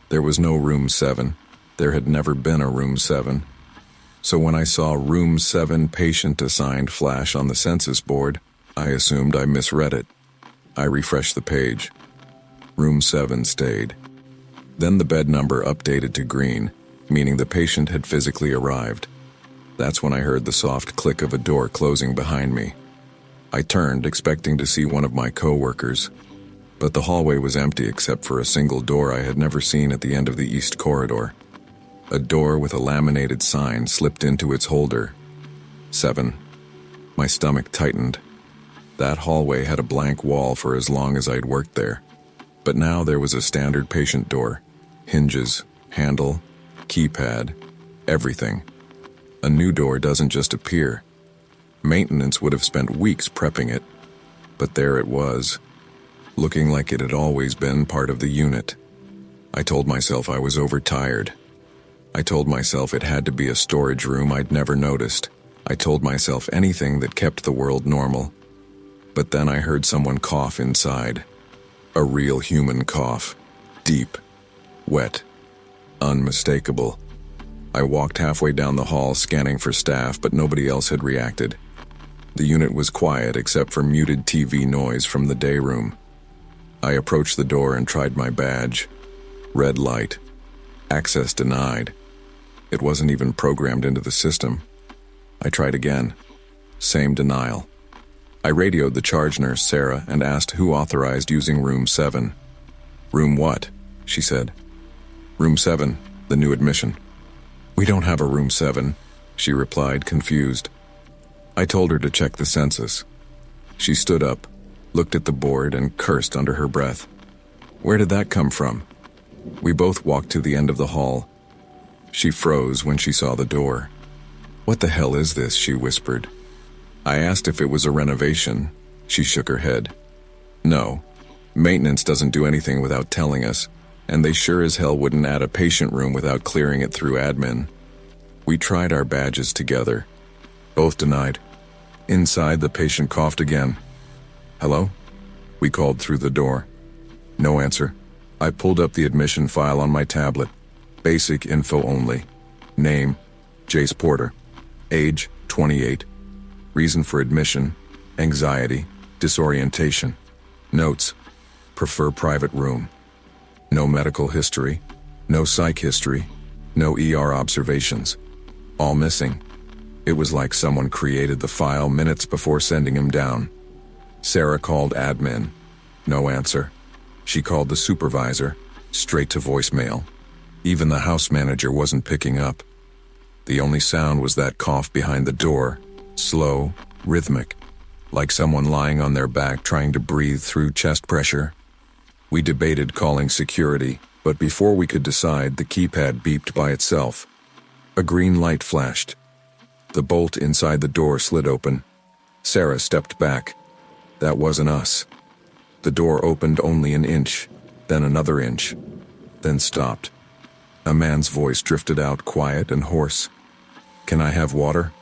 There was no room 7. There had never been a room 7. So when I saw room 7 patient assigned flash on the census board, I assumed I misread it. I refreshed the page. Room 7 stayed. Then the bed number updated to green, meaning the patient had physically arrived. That's when I heard the soft click of a door closing behind me. I turned, expecting to see one of my co-workers, but the hallway was empty except for a single door I had never seen at the end of the east corridor. A door with a laminated sign slipped into its holder. 7. My stomach tightened. That hallway had a blank wall for as long as I'd worked there. But now there was a standard patient door. Hinges, handle, keypad, everything. A new door doesn't just appear. Maintenance would have spent weeks prepping it. But there it was, looking like it had always been part of the unit. I told myself I was overtired. I told myself it had to be a storage room I'd never noticed. I told myself anything that kept the world normal. But then I heard someone cough inside. A real human cough. Deep. Wet. Unmistakable. I walked halfway down the hall scanning for staff, but nobody else had reacted. The unit was quiet except for muted TV noise from the day room. I approached the door and tried my badge. Red light. Access denied. It wasn't even programmed into the system. I tried again. Same denial. I radioed the charge nurse, Sarah, and asked who authorized using room 7. Room what? She said. Room 7, the new admission. We don't have a room 7, she replied, confused. I told her to check the census. She stood up, looked at the board, and cursed under her breath. Where did that come from? We both walked to the end of the hall. She froze when she saw the door. What the hell is this? She whispered. I asked if it was a renovation. She shook her head. No, maintenance doesn't do anything without telling us, and they sure as hell wouldn't add a patient room without clearing it through admin. We tried our badges together. Both denied. Inside, the patient coughed again. Hello? We called through the door. No answer. I pulled up the admission file on my tablet. Basic info only. Name, Jace Porter. Age, 28. Reason for admission, anxiety, disorientation. Notes, prefer private room. No medical history, no psych history, no ER observations. All missing. It was like someone created the file minutes before sending him down. Sarah called admin. No answer. She called the supervisor, straight to voicemail. Even the house manager wasn't picking up. The only sound was that cough behind the door, slow, rhythmic, like someone lying on their back trying to breathe through chest pressure. We debated calling security, but before we could decide, the keypad beeped by itself. A green light flashed. The bolt inside the door slid open. Sarah stepped back. That wasn't us. The door opened only an inch, then another inch. then stopped. A man's voice drifted out, quiet and hoarse. "Can I have water?"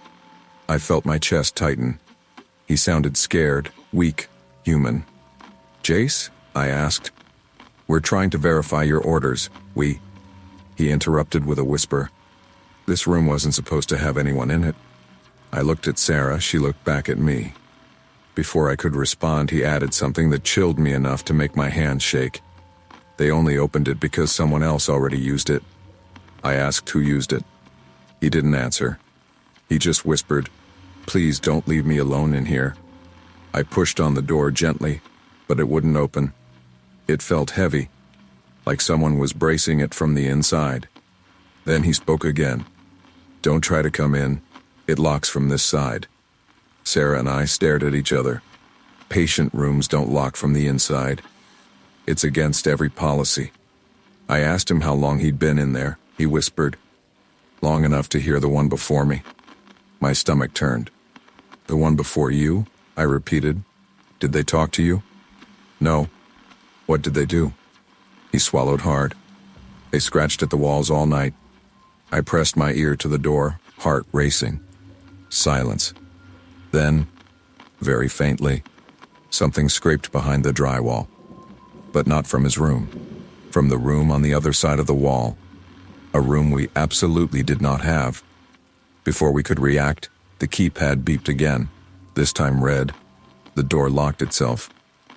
I felt my chest tighten. He sounded scared, weak, human. "Jace?" I asked. "We're trying to verify your orders. He interrupted with a whisper. This room wasn't supposed to have anyone in it. I looked at Sarah, she looked back at me. Before I could respond, he added something that chilled me enough to make my hand shake. They only opened it because someone else already used it. I asked who used it. He didn't answer. He just whispered, "Please don't leave me alone in here." I pushed on the door gently, but it wouldn't open. It felt heavy, like someone was bracing it from the inside. Then he spoke again. "Don't try to come in. It locks from this side." Sarah and I stared at each other. Patient rooms don't lock from the inside. It's against every policy. I asked him how long he'd been in there. He whispered, "Long enough to hear the one before me." My stomach turned. "The one before you?" I repeated. "Did they talk to you?" "No." "What did they do?" He swallowed hard. "They scratched at the walls all night." I pressed my ear to the door, heart racing. Silence. Then, very faintly, something scraped behind the drywall. But not from his room. From the room on the other side of the wall. A room we absolutely did not have. Before we could react, the keypad beeped again, this time red. The door locked itself,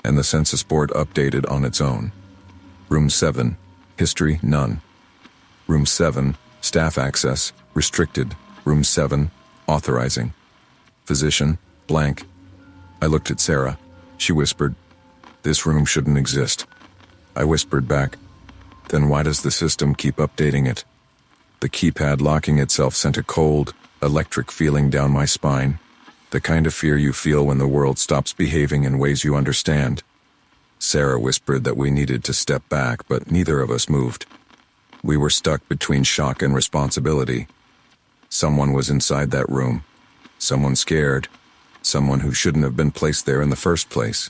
and the census board updated on its own. Room 7, history none. Room 7, staff access, restricted. Room 7, authorizing. Physician, blank. I looked at Sarah. She whispered, "This room shouldn't exist." I whispered back, "Then why does the system keep updating it?" The keypad locking itself sent a cold, electric feeling down my spine, the kind of fear you feel when the world stops behaving in ways you understand. Sarah whispered that we needed to step back, but neither of us moved. We were stuck between shock and responsibility. Someone was inside that room. Someone scared. Someone who shouldn't have been placed there in the first place.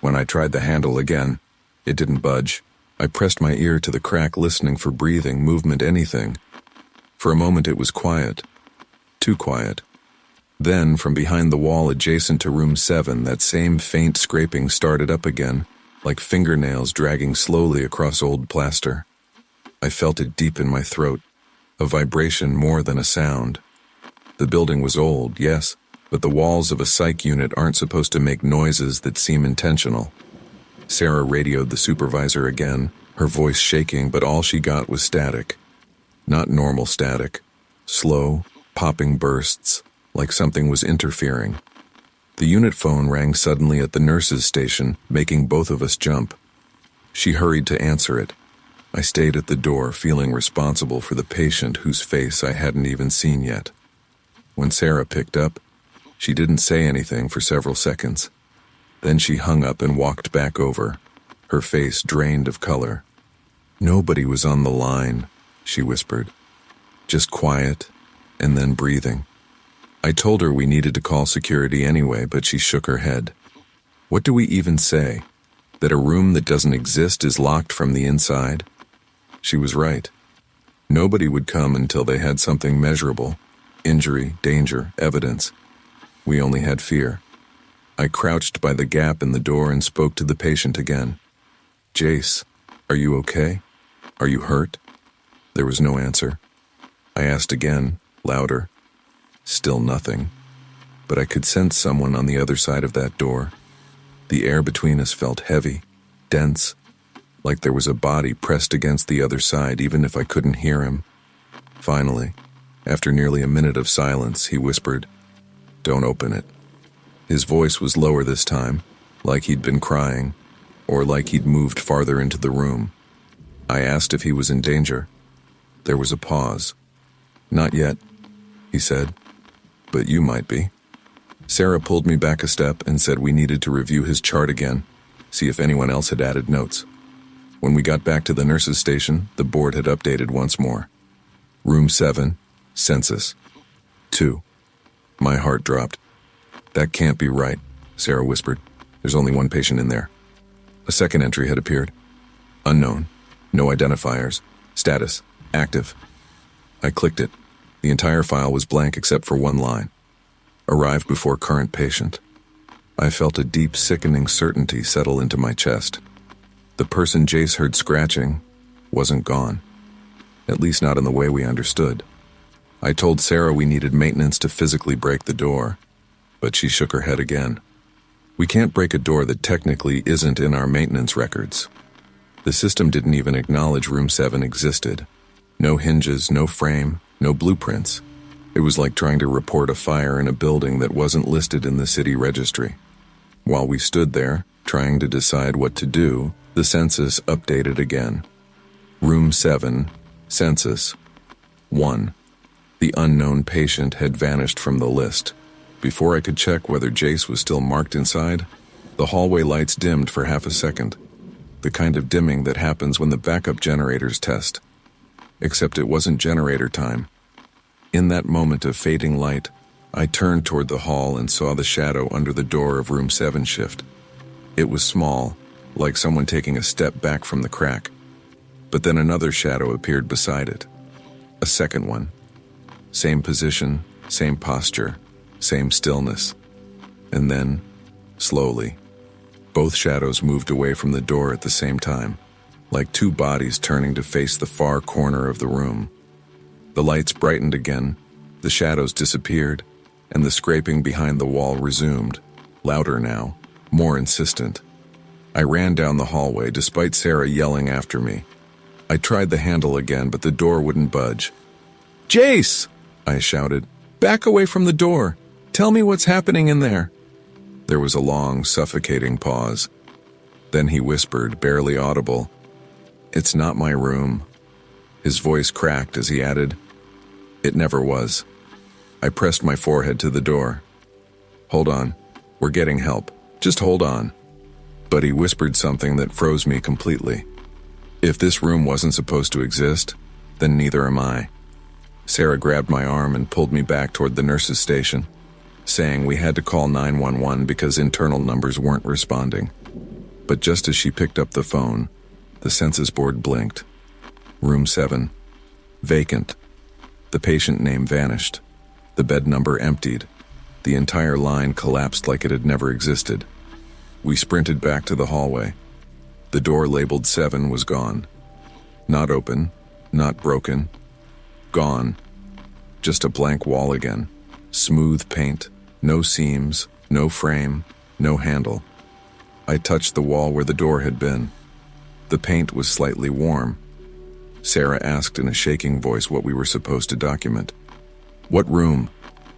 When I tried the handle again, it didn't budge. I pressed my ear to the crack, listening for breathing, movement, anything. For a moment it was quiet. Too quiet. Then, from behind the wall adjacent to room 7, that same faint scraping started up again, like fingernails dragging slowly across old plaster. I felt it deep in my throat, a vibration more than a sound. The building was old, yes, but the walls of a psych unit aren't supposed to make noises that seem intentional. Sarah radioed the supervisor again, her voice shaking, but all she got was static. Not normal static. Slow, popping bursts, like something was interfering. The unit phone rang suddenly at the nurse's station, making both of us jump. She hurried to answer it. I stayed at the door, feeling responsible for the patient whose face I hadn't even seen yet. When Sarah picked up, she didn't say anything for several seconds. Then she hung up and walked back over, her face drained of color. "Nobody was on the line," she whispered. "Just quiet, and then breathing." I told her we needed to call security anyway, but she shook her head. What do we even say? That a room that doesn't exist is locked from the inside? She was right. Nobody would come until they had something measurable. Injury, danger, evidence. We only had fear. I crouched by the gap in the door and spoke to the patient again. "Jace, are you okay? Are you hurt?" There was no answer. I asked again, louder. Still nothing. But I could sense someone on the other side of that door. The air between us felt heavy, dense, like there was a body pressed against the other side even if I couldn't hear him. Finally, after nearly a minute of silence, he whispered, "Don't open it." His voice was lower this time, like he'd been crying, or like he'd moved farther into the room. I asked if he was in danger. There was a pause. "Not yet," he said, "but you might be." Sarah pulled me back a step and said we needed to review his chart again, see if anyone else had added notes. When we got back to the nurse's station, the board had updated once more. Room 7, census. 2. My heart dropped. "That can't be right," Sarah whispered. "There's only one patient in there." A second entry had appeared. Unknown. No identifiers. Status: active. I clicked it. The entire file was blank except for one line. Arrived before current patient. I felt a deep, sickening certainty settle into my chest. The person Jace heard scratching wasn't gone. At least not in the way we understood. I told Sarah we needed maintenance to physically break the door, but she shook her head again. We can't break a door that technically isn't in our maintenance records. The system didn't even acknowledge Room 7 existed. No hinges, no frame, no blueprints. It was like trying to report a fire in a building that wasn't listed in the city registry. While we stood there, trying to decide what to do, the census updated again. Room 7, census 1. The unknown patient had vanished from the list. Before I could check whether Jace was still marked inside, the hallway lights dimmed for half a second. The kind of dimming that happens when the backup generators test. Except it wasn't generator time. In that moment of fading light, I turned toward the hall and saw the shadow under the door of Room 7 shift. It was small, like someone taking a step back from the crack. But then another shadow appeared beside it. A second one. Same position, same posture, same stillness. And then, slowly, both shadows moved away from the door at the same time, like two bodies turning to face the far corner of the room. The lights brightened again, the shadows disappeared, and the scraping behind the wall resumed, louder now, more insistent. I ran down the hallway despite Sarah yelling after me. I tried the handle again, but the door wouldn't budge. "Jace!" I shouted. "Back away from the door! Tell me what's happening in there!" There was a long, suffocating pause. Then he whispered, barely audible, "It's not my room." His voice cracked as he added, "It never was." I pressed my forehead to the door. "Hold on. We're getting help. Just hold on." But he whispered something that froze me completely. If this room wasn't supposed to exist, then neither am I. Sarah grabbed my arm and pulled me back toward the nurse's station, saying we had to call 911 because internal numbers weren't responding. But just as she picked up the phone, the census board blinked. Room 7. Vacant. The patient name vanished. The bed number emptied. The entire line collapsed like it had never existed. We sprinted back to the hallway. The door labeled 7 was gone. Not open, not broken. Gone. Just a blank wall again. Smooth paint, no seams, no frame, no handle. I touched the wall where the door had been. The paint was slightly warm. Sarah asked in a shaking voice what we were supposed to document. "What room?"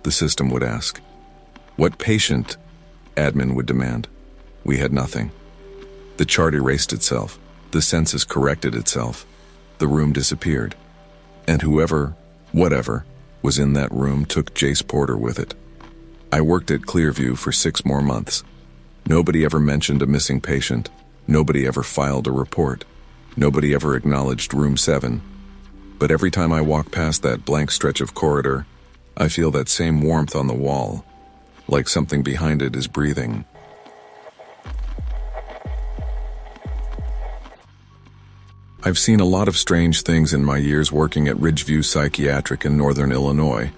the system would ask. "What patient?" admin would demand. We had nothing. The chart erased itself. The census corrected itself. The room disappeared. And whoever, whatever, was in that room took Jace Porter with it. I worked at Clearview for 6 more months. Nobody ever mentioned a missing patient. Nobody ever filed a report. Nobody ever acknowledged Room 7. But every time I walk past that blank stretch of corridor, I feel that same warmth on the wall, like something behind it is breathing. I've seen a lot of strange things in my years working at Ridgeview Psychiatric in Northern Illinois,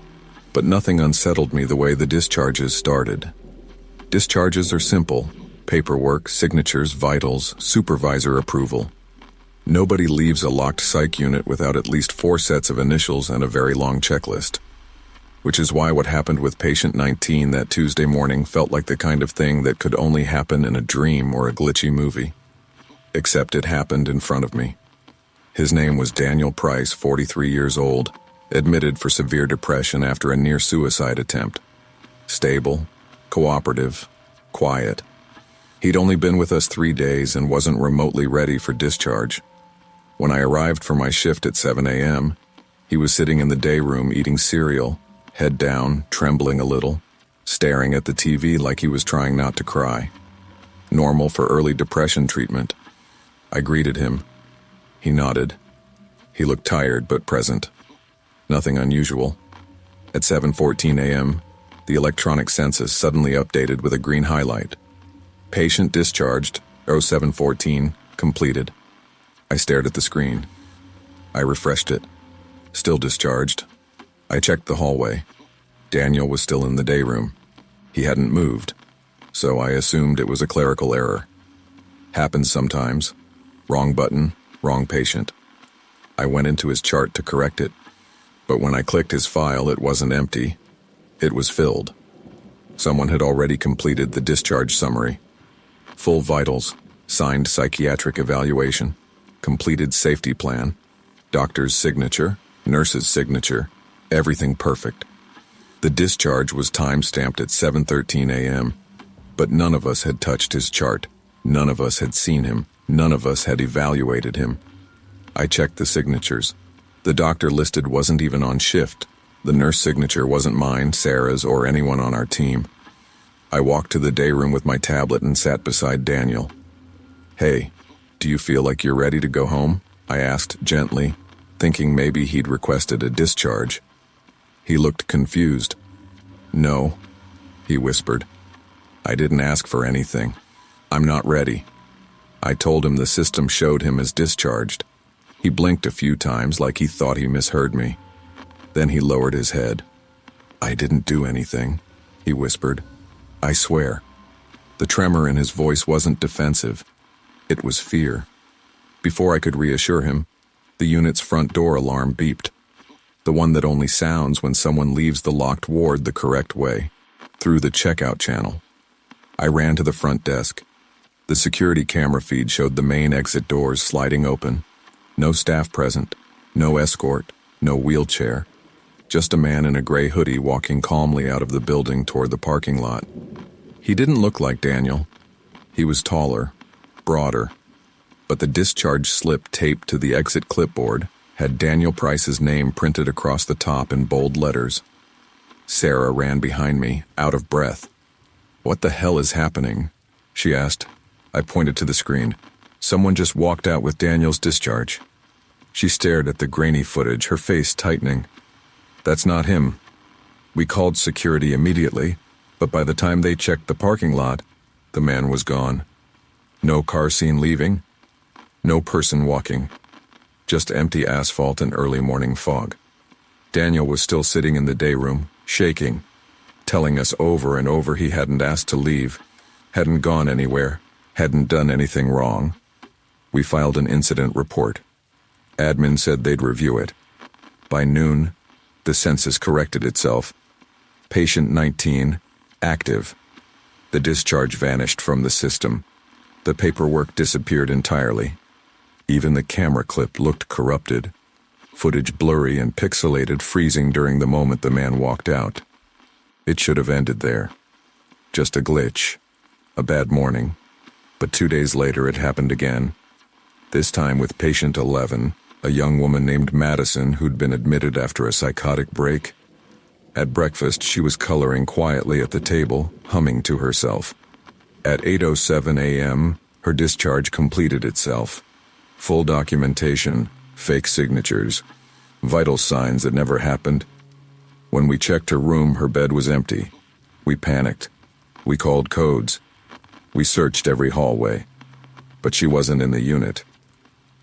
but nothing unsettled me the way the discharges started. Discharges are simple: paperwork, signatures, vitals, supervisor approval. Nobody leaves a locked psych unit without at least 4 sets of initials and a very long checklist. Which is why what happened with patient 19 that Tuesday morning felt like the kind of thing that could only happen in a dream or a glitchy movie. Except it happened in front of me. His name was Daniel Price, 43 years old, admitted for severe depression after a near-suicide attempt. Stable, cooperative, quiet. He'd only been with us 3 days and wasn't remotely ready for discharge. When I arrived for my shift at 7 a.m., he was sitting in the day room eating cereal, head down, trembling a little, staring at the TV like he was trying not to cry. Normal for early depression treatment. I greeted him. He nodded. He looked tired but present. Nothing unusual. At 7:14 a.m., the electronic census suddenly updated with a green highlight. Patient discharged, 0714, completed. I stared at the screen. I refreshed it. Still discharged. I checked the hallway. Daniel was still in the day room. He hadn't moved, so I assumed it was a clerical error. Happens sometimes. Wrong button, wrong patient. I went into his chart to correct it, but when I clicked his file, it wasn't empty. It was filled. Someone had already completed the discharge summary. Full vitals, signed psychiatric evaluation, completed safety plan, doctor's signature, nurse's signature, everything perfect. The discharge was time-stamped at 7:13 a.m., but none of us had touched his chart. None of us had seen him. None of us had evaluated him. I checked the signatures. The doctor listed wasn't even on shift. The nurse signature wasn't mine, Sarah's, or anyone on our team. I walked to the day room with my tablet and sat beside Daniel. "Hey, do you feel like you're ready to go home?" I asked gently, thinking maybe he'd requested a discharge. He looked confused. "No," he whispered. "I didn't ask for anything. I'm not ready." I told him the system showed him as discharged. He blinked a few times like he thought he misheard me. Then he lowered his head. "I didn't do anything," he whispered. "I swear." The tremor in his voice wasn't defensive. It was fear. Before I could reassure him, the unit's front door alarm beeped. The one that only sounds when someone leaves the locked ward the correct way, through the checkout channel. I ran to the front desk. The security camera feed showed the main exit doors sliding open. No staff present, no escort, no wheelchair. Just a man in a gray hoodie walking calmly out of the building toward the parking lot. He didn't look like Daniel. He was taller, broader, but the discharge slip taped to the exit clipboard had Daniel Price's name printed across the top in bold letters. Sarah ran behind me, out of breath. "What the hell is happening?" she asked. I pointed to the screen. "Someone just walked out with Daniel's discharge." She stared at the grainy footage, her face tightening. "That's not him. We called security immediately, but by the time they checked the parking lot, the man was gone. No car seen leaving, no person walking, just empty asphalt and early morning fog. Daniel was still sitting in the day room, shaking, telling us over and over he hadn't asked to leave, hadn't gone anywhere, hadn't done anything wrong. We filed an incident report. Admin said they'd review it. By noon, the census corrected itself. Patient 19, active. The discharge vanished from the system. The paperwork disappeared entirely. Even the camera clip looked corrupted. Footage blurry and pixelated, freezing during the moment the man walked out. It should have ended there. Just a glitch. A bad morning. But 2 days later it happened again. This time with patient 11, a young woman named Madison who'd been admitted after a psychotic break. At breakfast, she was coloring quietly at the table, humming to herself. At 8:07 a.m., her discharge completed itself. Full documentation, fake signatures, vital signs that never happened. When we checked her room, her bed was empty. We panicked. We called codes. We searched every hallway. But she wasn't in the unit.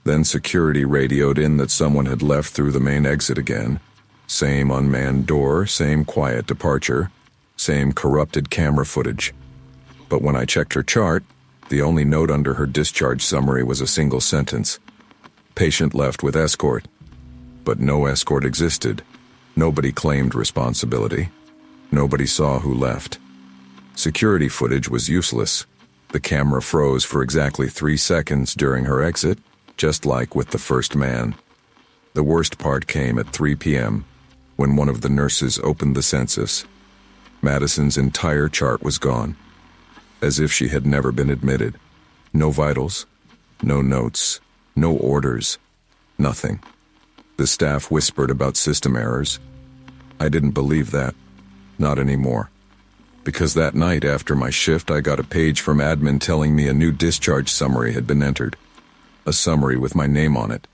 Then security radioed in that someone had left through the main exit again. Same unmanned door, same quiet departure, same corrupted camera footage. But when I checked her chart, the only note under her discharge summary was a single sentence. Patient left with escort. But no escort existed. Nobody claimed responsibility. Nobody saw who left. Security footage was useless. The camera froze for exactly 3 seconds during her exit, just like with the first man. The worst part came at 3 p.m., when one of the nurses opened the census. Madison's entire chart was gone, as if she had never been admitted. No vitals, no notes, no orders, nothing. The staff whispered about system errors. I didn't believe that. Not anymore. Because that night after my shift, I got a page from admin telling me a new discharge summary had been entered. A summary with my name on it.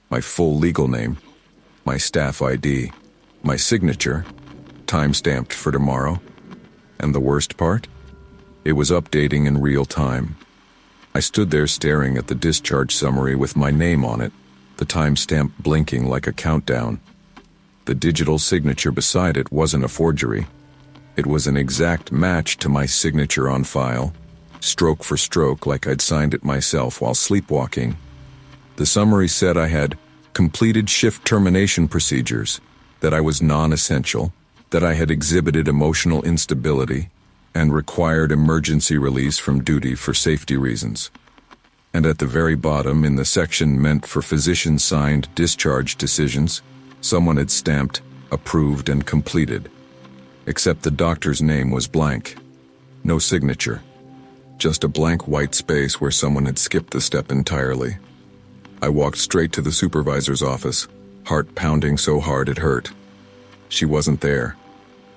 My full legal name. My staff ID. My signature. Time-stamped for tomorrow. And the worst part? It was updating in real time. I stood there staring at the discharge summary with my name on it, the timestamp blinking like a countdown. The digital signature beside it wasn't a forgery. It was an exact match to my signature on file, stroke for stroke like I'd signed it myself while sleepwalking. The summary said I had completed shift termination procedures, that I was non-essential, that I had exhibited emotional instability, and required emergency release from duty for safety reasons. And at the very bottom, in the section meant for physician-signed discharge decisions, someone had stamped, approved, and completed. Except the doctor's name was blank. No signature. Just a blank white space where someone had skipped the step entirely. I walked straight to the supervisor's office, heart pounding so hard it hurt. She wasn't there.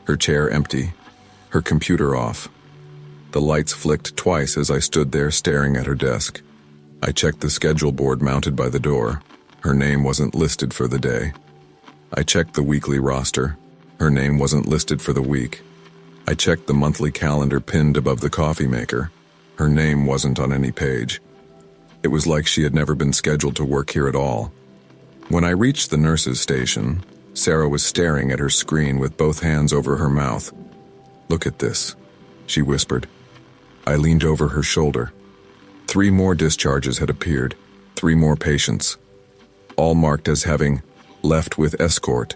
Her chair empty. Her computer off. The lights flicked twice as I stood there staring at her desk. I checked the schedule board mounted by the door. Her name wasn't listed for the day. I checked the weekly roster. Her name wasn't listed for the week. I checked the monthly calendar pinned above the coffee maker. Her name wasn't on any page. It was like she had never been scheduled to work here at all. When I reached the nurse's station, Sarah was staring at her screen with both hands over her mouth. "Look at this," she whispered. I leaned over her shoulder. 3 more discharges had appeared, 3 more patients, all marked as having left with escort,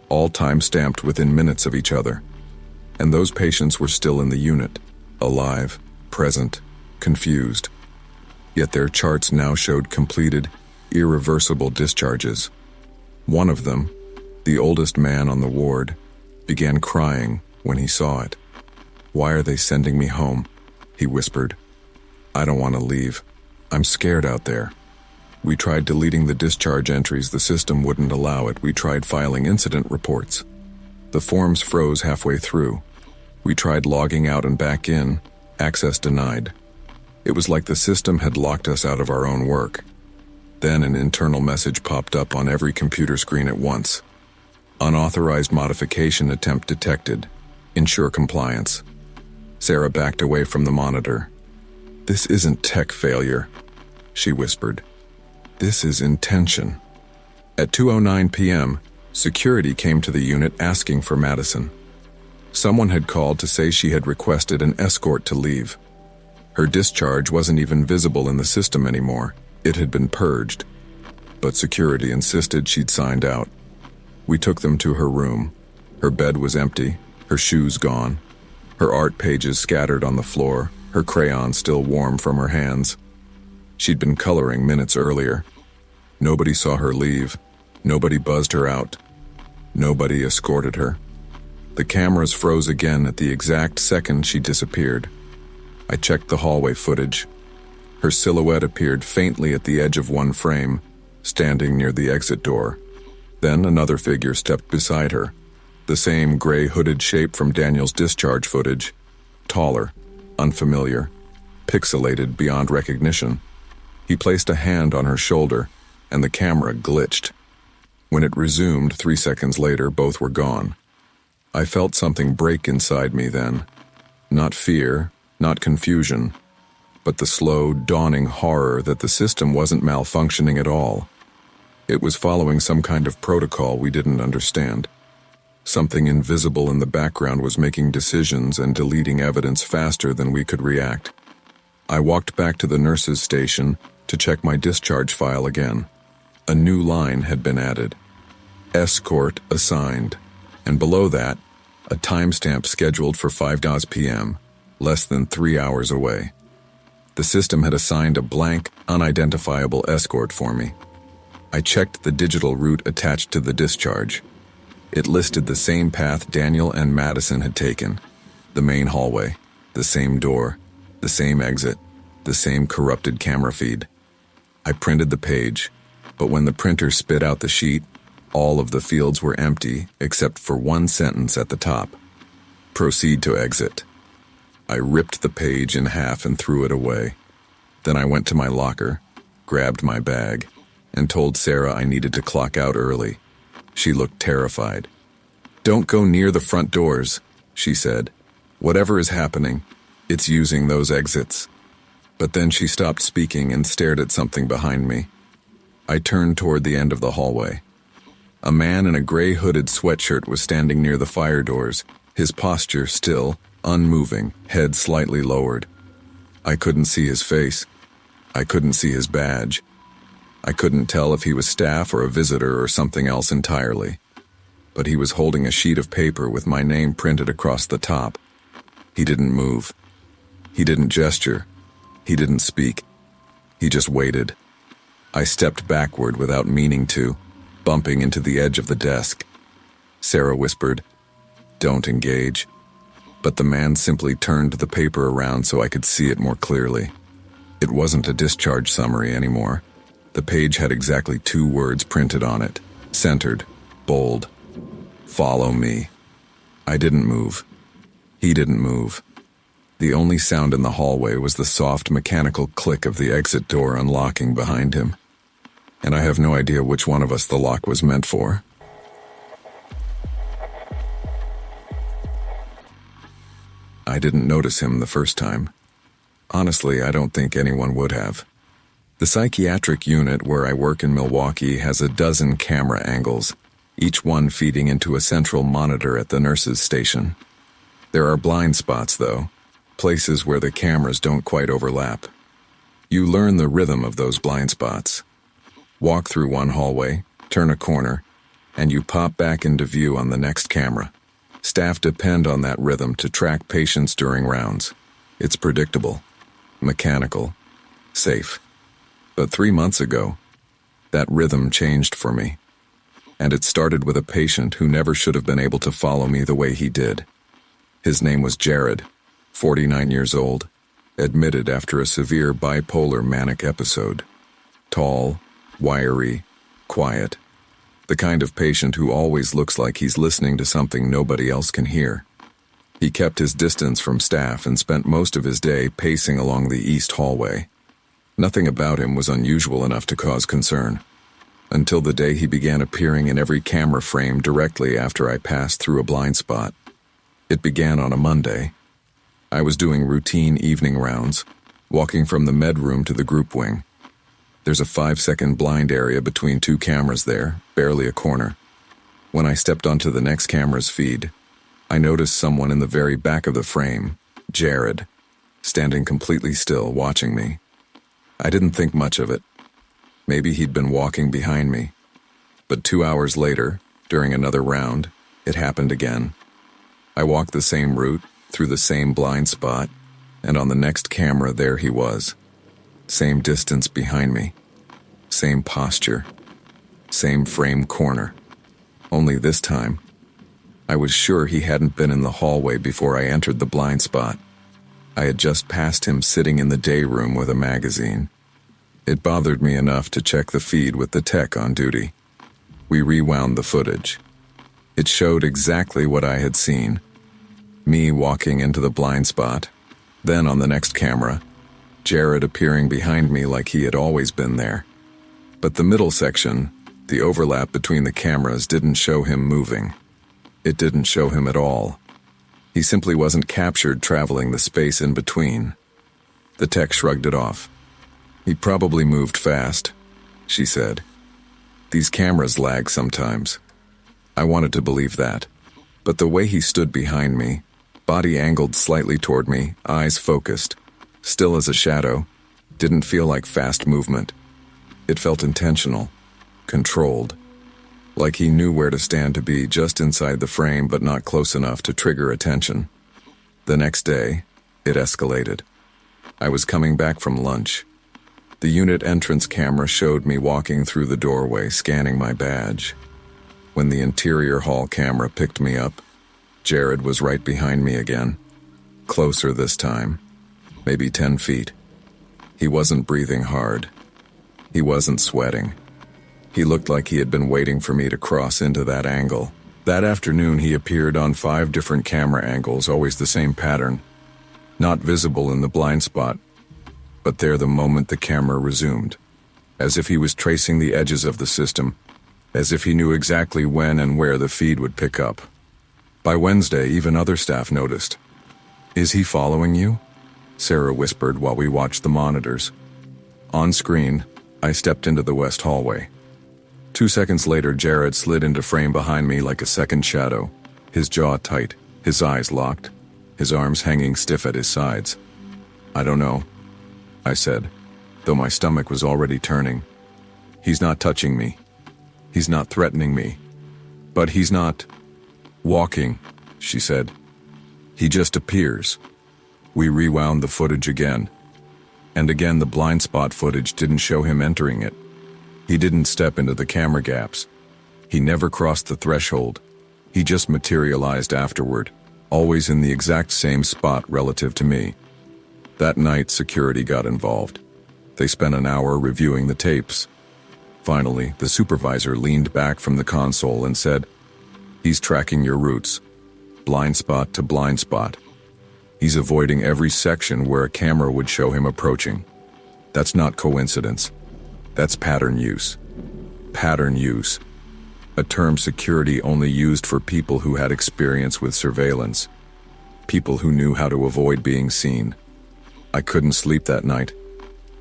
all time-stamped within minutes of each other. And those patients were still in the unit, alive, present, confused. Yet their charts now showed completed, irreversible discharges. One of them, the oldest man on the ward, began crying when he saw it. "Why are they sending me home?" he whispered. "I don't want to leave. I'm scared out there." We tried deleting the discharge entries. The system wouldn't allow it. We tried filing incident reports. The forms froze halfway through. We tried logging out and back in. Access denied. It was like the system had locked us out of our own work. Then an internal message popped up on every computer screen at once. "Unauthorized modification attempt detected. Ensure compliance." Sarah backed away from the monitor. "This isn't tech failure," she whispered. "This is intention." At 2:09 p.m., security came to the unit asking for Madison. Someone had called to say she had requested an escort to leave. Her discharge wasn't even visible in the system anymore. It had been purged. But security insisted she'd signed out. We took them to her room. Her bed was empty, her shoes gone, her art pages scattered on the floor, her crayon still warm from her hands. She'd been coloring minutes earlier. Nobody saw her leave. Nobody buzzed her out. Nobody escorted her. The cameras froze again at the exact second she disappeared. I checked the hallway footage. Her silhouette appeared faintly at the edge of one frame, standing near the exit door. Then another figure stepped beside her, the same gray hooded shape from Daniel's discharge footage, taller, unfamiliar, pixelated beyond recognition. He placed a hand on her shoulder, and the camera glitched. When it resumed 3 seconds later, both were gone. I felt something break inside me then. Not fear, not confusion, but the slow, dawning horror that the system wasn't malfunctioning at all. It was following some kind of protocol we didn't understand. Something invisible in the background was making decisions and deleting evidence faster than we could react. I walked back to the nurse's station to check my discharge file again. A new line had been added. Escort assigned, and below that, a timestamp scheduled for 5 p.m., less than 3 hours away. The system had assigned a blank, unidentifiable escort for me. I checked the digital route attached to the discharge. It listed the same path Daniel and Madison had taken. The main hallway, the same door, the same exit, the same corrupted camera feed. I printed the page, but when the printer spit out the sheet, all of the fields were empty except for one sentence at the top. Proceed to exit. I ripped the page in half and threw it away. Then I went to my locker, grabbed my bag, and told Sarah I needed to clock out early. She looked terrified. "Don't go near the front doors," she said. "Whatever is happening, it's using those exits." But then she stopped speaking and stared at something behind me. I turned toward the end of the hallway. A man in a gray hooded sweatshirt was standing near the fire doors, his posture still, unmoving, head slightly lowered. I couldn't see his face. I couldn't see his badge. I couldn't tell if he was staff or a visitor or something else entirely. But he was holding a sheet of paper with my name printed across the top. He didn't move. He didn't gesture. He didn't speak. He just waited. I stepped backward without meaning to, bumping into the edge of the desk. Sarah whispered, "Don't engage." But the man simply turned the paper around so I could see it more clearly. It wasn't a discharge summary anymore. The page had exactly 2 words printed on it, centered, bold. "Follow me." I didn't move. He didn't move. The only sound in the hallway was the soft mechanical click of the exit door unlocking behind him. And I have no idea which one of us the lock was meant for. I didn't notice him the first time. Honestly, I don't think anyone would have. The psychiatric unit where I work in Milwaukee has a dozen camera angles, each one feeding into a central monitor at the nurses' station. There are blind spots, though, places where the cameras don't quite overlap. You learn the rhythm of those blind spots. Walk through one hallway, turn a corner, and you pop back into view on the next camera. Staff depend on that rhythm to track patients during rounds. It's predictable, mechanical, safe. But 3 months ago, that rhythm changed for me. And it started with a patient who never should have been able to follow me the way he did. His name was Jared, 49 years old, admitted after a severe bipolar manic episode. Tall, wiry, quiet. The kind of patient who always looks like he's listening to something nobody else can hear. He kept his distance from staff and spent most of his day pacing along the east hallway. Nothing about him was unusual enough to cause concern, until the day he began appearing in every camera frame directly after I passed through a blind spot. It began on a Monday. I was doing routine evening rounds, walking from the med room to the group wing. There's a 5-second blind area between 2 cameras there, barely a corner. When I stepped onto the next camera's feed, I noticed someone in the very back of the frame, Jared, standing completely still, watching me. I didn't think much of it. Maybe he'd been walking behind me. But 2 hours later, during another round, it happened again. I walked the same route, through the same blind spot, and on the next camera there he was. Same distance behind me. Same posture. Same frame corner. Only this time, I was sure he hadn't been in the hallway before I entered the blind spot. I had just passed him sitting in the day room with a magazine. It bothered me enough to check the feed with the tech on duty. We rewound the footage. It showed exactly what I had seen. Me walking into the blind spot, then on the next camera, Jared appearing behind me like he had always been there. But the middle section, the overlap between the cameras, didn't show him moving. It didn't show him at all. He simply wasn't captured traveling the space in between. The tech shrugged it off. "He probably moved fast," she said. "These cameras lag sometimes." I wanted to believe that, but the way he stood behind me, body angled slightly toward me, eyes focused, still as a shadow, didn't feel like fast movement. It felt intentional, controlled, like he knew where to stand to be just inside the frame but not close enough to trigger attention. The next day, it escalated. I was coming back from lunch. The unit entrance camera showed me walking through the doorway, scanning my badge. When the interior hall camera picked me up, Jared was right behind me again. Closer this time, maybe 10 feet. He wasn't breathing hard. He wasn't sweating. He looked like he had been waiting for me to cross into that angle. That afternoon he appeared on 5 different camera angles, always the same pattern. Not visible in the blind spot, but there the moment the camera resumed. As if he was tracing the edges of the system, as if he knew exactly when and where the feed would pick up. By Wednesday, even other staff noticed. "Is he following you?" Sarah whispered while we watched the monitors. On screen, I stepped into the west hallway. 2 seconds later, Jared slid into frame behind me like a second shadow, his jaw tight, his eyes locked, his arms hanging stiff at his sides. "I don't know," I said, though my stomach was already turning. "He's not touching me. He's not threatening me. But he's not walking," she said. "He just appears." We rewound the footage again. And again, the blind spot footage didn't show him entering it. He didn't step into the camera gaps. He never crossed the threshold. He just materialized afterward, always in the exact same spot relative to me. That night, security got involved. They spent an hour reviewing the tapes. Finally, the supervisor leaned back from the console and said, "He's tracking your routes, blind spot to blind spot. He's avoiding every section where a camera would show him approaching. That's not coincidence. That's pattern use." Pattern use. A term security only used for people who had experience with surveillance. People who knew how to avoid being seen. I couldn't sleep that night.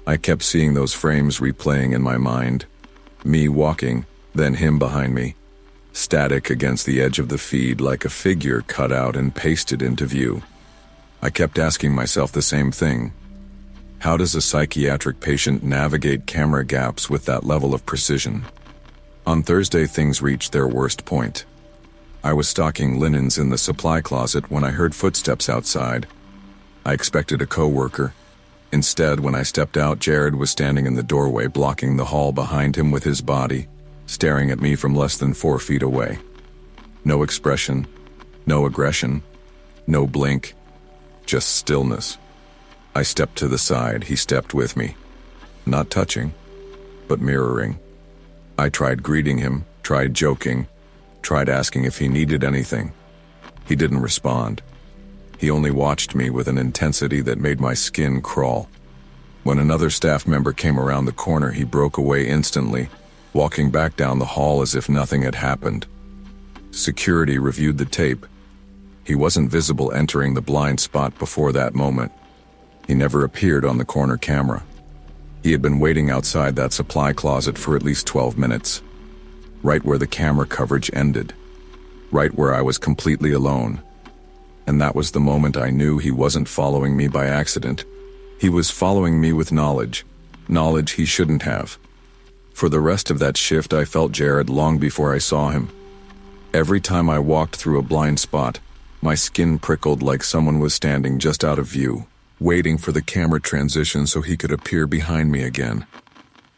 I kept seeing those frames replaying in my mind. Me walking, then him behind me. Static against the edge of the feed like a figure cut out and pasted into view. I kept asking myself the same thing. How does a psychiatric patient navigate camera gaps with that level of precision? On Thursday, things reached their worst point. I was stocking linens in the supply closet when I heard footsteps outside. I expected a coworker. Instead, when I stepped out, Jared was standing in the doorway, blocking the hall behind him with his body, staring at me from less than 4 feet away. No expression, no aggression, no blink, just stillness. I stepped to the side, he stepped with me. Not touching, but mirroring. I tried greeting him, tried joking, tried asking if he needed anything. He didn't respond. He only watched me with an intensity that made my skin crawl. When another staff member came around the corner, he broke away instantly, walking back down the hall as if nothing had happened. Security reviewed the tape. He wasn't visible entering the blind spot before that moment. He never appeared on the corner camera. He had been waiting outside that supply closet for at least 12 minutes. Right where the camera coverage ended. Right where I was completely alone. And that was the moment I knew he wasn't following me by accident. He was following me with knowledge. Knowledge he shouldn't have. For the rest of that shift, I felt Jared long before I saw him. Every time I walked through a blind spot, my skin prickled like someone was standing just out of view, waiting for the camera transition so he could appear behind me again.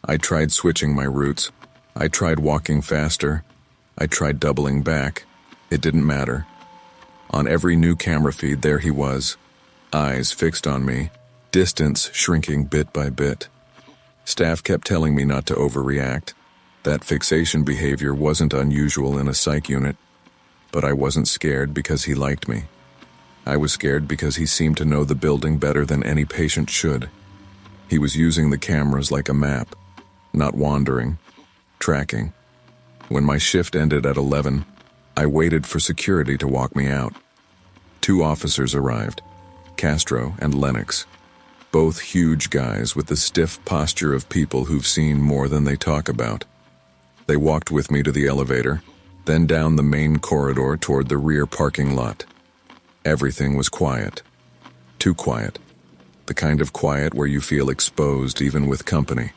I tried switching my routes. I tried walking faster. I tried doubling back. It didn't matter. On every new camera feed, there he was, eyes fixed on me, distance shrinking bit by bit. Staff kept telling me not to overreact. That fixation behavior wasn't unusual in a psych unit, but I wasn't scared because he liked me. I was scared because he seemed to know the building better than any patient should. He was using the cameras like a map, not wandering, tracking. When my shift ended at 11, I waited for security to walk me out. 2 officers arrived, Castro and Lennox, both huge guys with the stiff posture of people who've seen more than they talk about. They walked with me to the elevator, then down the main corridor toward the rear parking lot. Everything was quiet. Too quiet. The kind of quiet where you feel exposed even with company.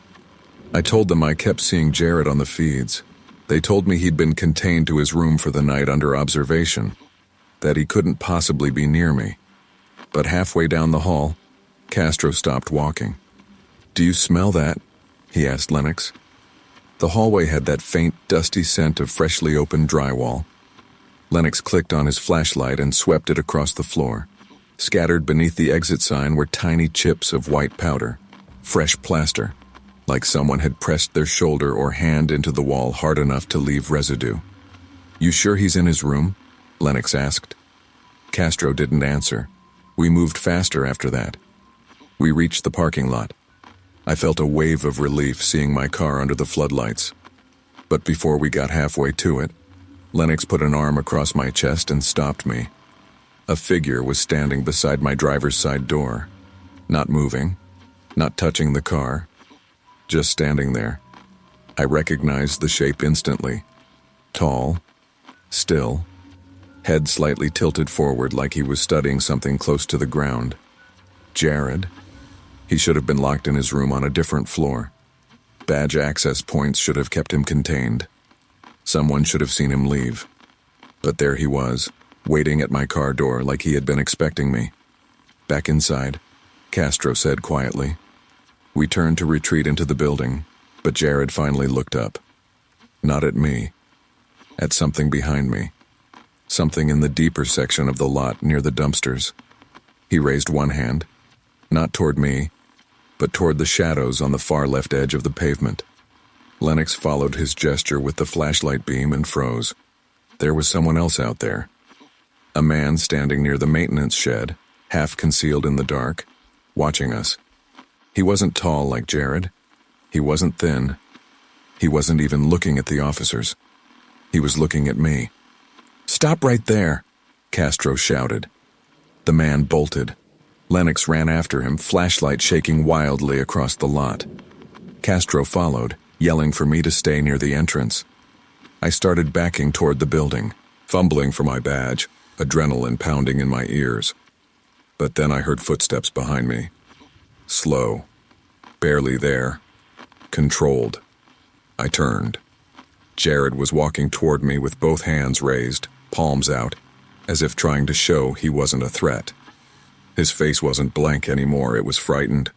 I told them I kept seeing Jared on the feeds. They told me he'd been contained to his room for the night under observation, that he couldn't possibly be near me. But halfway down the hall, Castro stopped walking. "Do you smell that?" he asked Lennox. The hallway had that faint, dusty scent of freshly opened drywall. Lennox clicked on his flashlight and swept it across the floor. Scattered beneath the exit sign were tiny chips of white powder, fresh plaster, like someone had pressed their shoulder or hand into the wall hard enough to leave residue. "You sure he's in his room?" Lennox asked. Castro didn't answer. We moved faster after that. We reached the parking lot. I felt a wave of relief seeing my car under the floodlights. But before we got halfway to it, Lennox put an arm across my chest and stopped me. A figure was standing beside my driver's side door. Not moving, not touching the car, just standing there. I recognized the shape instantly. Tall, still, head slightly tilted forward like he was studying something close to the ground. Jared. He should have been locked in his room on a different floor. Badge access points should have kept him contained. Someone should have seen him leave. But there he was, waiting at my car door like he had been expecting me. Back inside, Castro said quietly. We turned to retreat into the building, but Jared finally looked up. Not at me. At something behind me. Something in the deeper section of the lot near the dumpsters. He raised one hand, not toward me, but toward the shadows on the far left edge of the pavement. Lennox followed his gesture with the flashlight beam and froze. There was someone else out there. A man standing near the maintenance shed, half concealed in the dark, watching us. He wasn't tall like Jared. He wasn't thin. He wasn't even looking at the officers. He was looking at me. "Stop right there," Castro shouted. The man bolted. Lennox ran after him, flashlight shaking wildly across the lot. Castro followed, yelling for me to stay near the entrance. I started backing toward the building, fumbling for my badge, adrenaline pounding in my ears. But then I heard footsteps behind me. Slow. Barely there. Controlled. I turned. Jared was walking toward me with both hands raised, palms out, as if trying to show he wasn't a threat. His face wasn't blank anymore, it was frightened.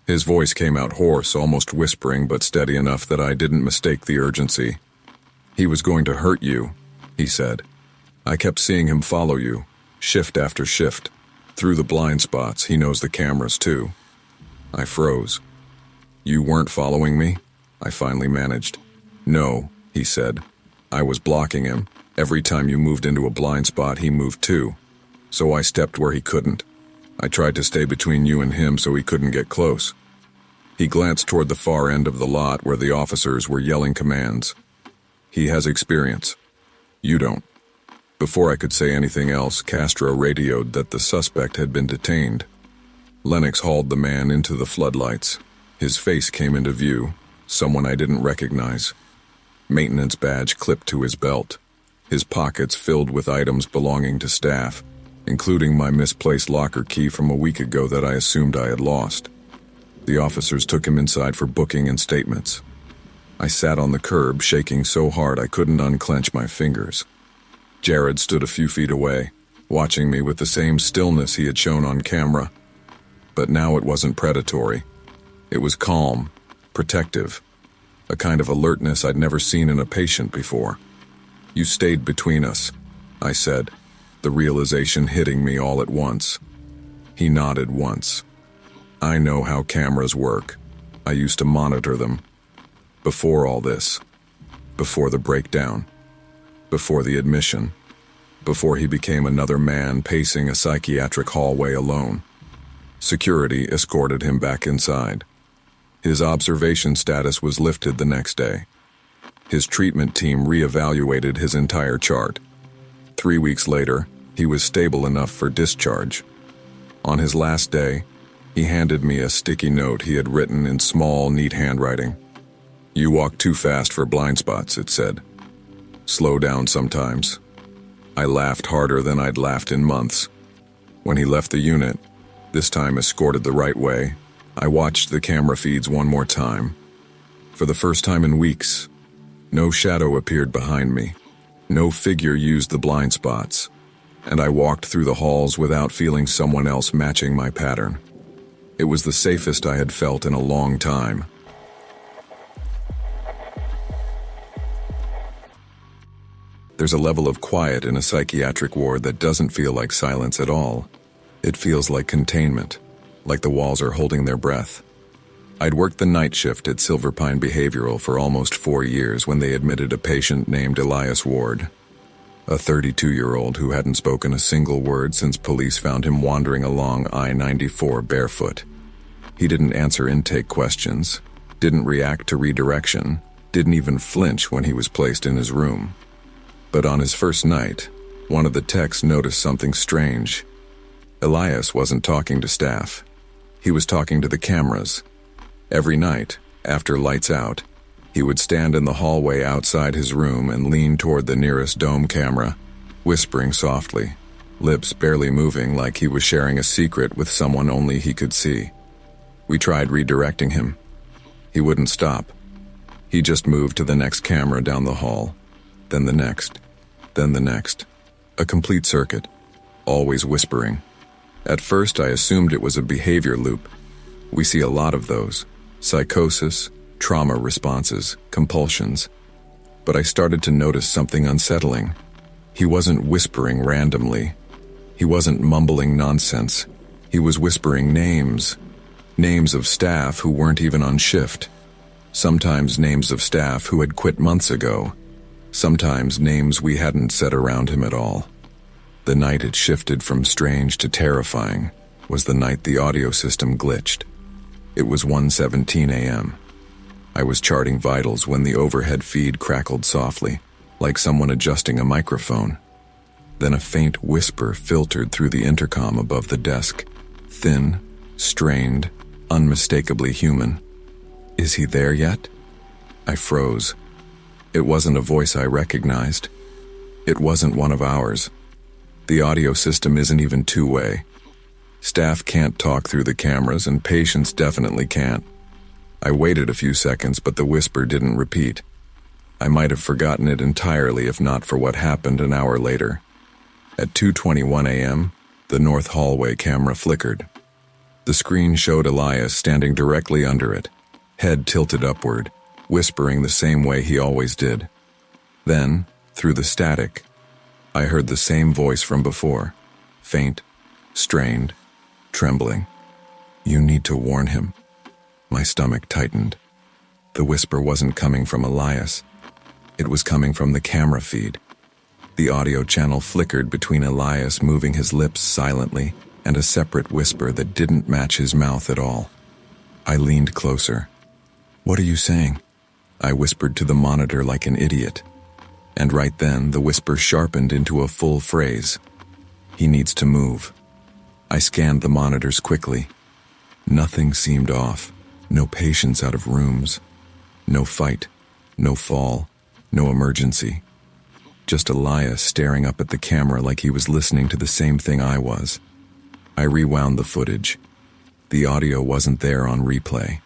His voice came out hoarse, almost whispering, but steady enough that I didn't mistake the urgency. "He was going to hurt you," he said. "I kept seeing him follow you, shift after shift. Through the blind spots, he knows the cameras too." I froze. "You weren't following me?" I finally managed. "No," he said. "I was blocking him. Every time you moved into a blind spot, he moved too. So I stepped where he couldn't. I tried to stay between you and him so he couldn't get close." He glanced toward the far end of the lot where the officers were yelling commands. "He has experience. You don't." Before I could say anything else, Castro radioed that the suspect had been detained. Lennox hauled the man into the floodlights. His face came into view, someone I didn't recognize. Maintenance badge clipped to his belt. His pockets filled with items belonging to staff, including my misplaced locker key from a week ago that I assumed I had lost. The officers took him inside for booking and statements. I sat on the curb, shaking so hard I couldn't unclench my fingers. Jared stood a few feet away, watching me with the same stillness he had shown on camera. But now it wasn't predatory. It was calm, protective, a kind of alertness I'd never seen in a patient before. "You stayed between us," I said, the realization hitting me all at once. He nodded once. "I know how cameras work. I used to monitor them. Before all this. Before the breakdown. Before the admission. Before he became another man pacing a psychiatric hallway alone." Security escorted him back inside. His observation status was lifted the next day. His treatment team reevaluated his entire chart. 3 weeks later, he was stable enough for discharge. On his last day, he handed me a sticky note he had written in small, neat handwriting. "You walk too fast for blind spots," it said. "Slow down sometimes." I laughed harder than I'd laughed in months. When he left the unit, this time escorted the right way, I watched the camera feeds one more time. For the first time in weeks, no shadow appeared behind me. No figure used the blind spots, and I walked through the halls without feeling someone else matching my pattern. It was the safest I had felt in a long time. There's a level of quiet in a psychiatric ward that doesn't feel like silence at all. It feels like containment, like the walls are holding their breath. I'd worked the night shift at Silver Pine Behavioral for almost 4 years when they admitted a patient named Elias Ward, a 32-year-old who hadn't spoken a single word since police found him wandering along I-94 barefoot. He didn't answer intake questions, didn't react to redirection, didn't even flinch when he was placed in his room. But on his first night, one of the techs noticed something strange. Elias wasn't talking to staff. He was talking to the cameras. Every night, after lights out, he would stand in the hallway outside his room and lean toward the nearest dome camera, whispering softly, lips barely moving like he was sharing a secret with someone only he could see. We tried redirecting him. He wouldn't stop. He just moved to the next camera down the hall, then the next, then the next. A complete circuit, always whispering. At first, I assumed it was a behavior loop. We see a lot of those. Psychosis, trauma responses, compulsions. But I started to notice something unsettling. He wasn't whispering randomly. He wasn't mumbling nonsense. He was whispering names. Names of staff who weren't even on shift. Sometimes names of staff who had quit months ago. Sometimes names we hadn't said around him at all. The night it shifted from strange to terrifying was the night the audio system glitched. It was 1:17 a.m. I was charting vitals when the overhead feed crackled softly, like someone adjusting a microphone. Then a faint whisper filtered through the intercom above the desk. Thin, strained, unmistakably human. "Is he there yet?" I froze. It wasn't a voice I recognized. It wasn't one of ours. The audio system isn't even two-way. Staff can't talk through the cameras, and patients definitely can't. I waited a few seconds, but the whisper didn't repeat. I might have forgotten it entirely if not for what happened an hour later. At 2:21 a.m., the north hallway camera flickered. The screen showed Elias standing directly under it, head tilted upward, whispering the same way he always did. Then, through the static, I heard the same voice from before, faint, strained, trembling. "You need to warn him." My stomach tightened. The whisper wasn't coming from Elias. It was coming from the camera feed. The audio channel flickered between Elias moving his lips silently and a separate whisper that didn't match his mouth at all. I leaned closer. "What are you saying?" I whispered to the monitor like an idiot. And right then, the whisper sharpened into a full phrase. "He needs to move." I scanned the monitors quickly. Nothing seemed off. No patients out of rooms. No fight. No fall. No emergency. Just Elias staring up at the camera like he was listening to the same thing I was. I rewound the footage. The audio wasn't there on replay.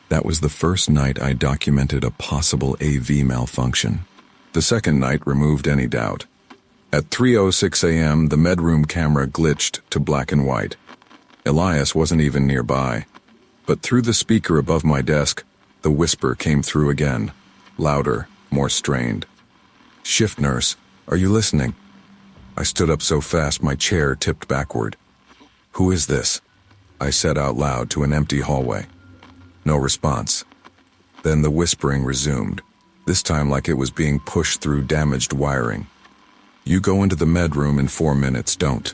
That was the first night I documented a possible AV malfunction. The second night removed any doubt. At 3:06 a.m., the medroom camera glitched to black and white. Elias wasn't even nearby. But through the speaker above my desk, the whisper came through again, louder, more strained. "Shift nurse, are you listening?" I stood up so fast my chair tipped backward. "Who is this?" I said out loud to an empty hallway. No response. Then the whispering resumed, this time like it was being pushed through damaged wiring. "You go into the medroom in 4 minutes, don't."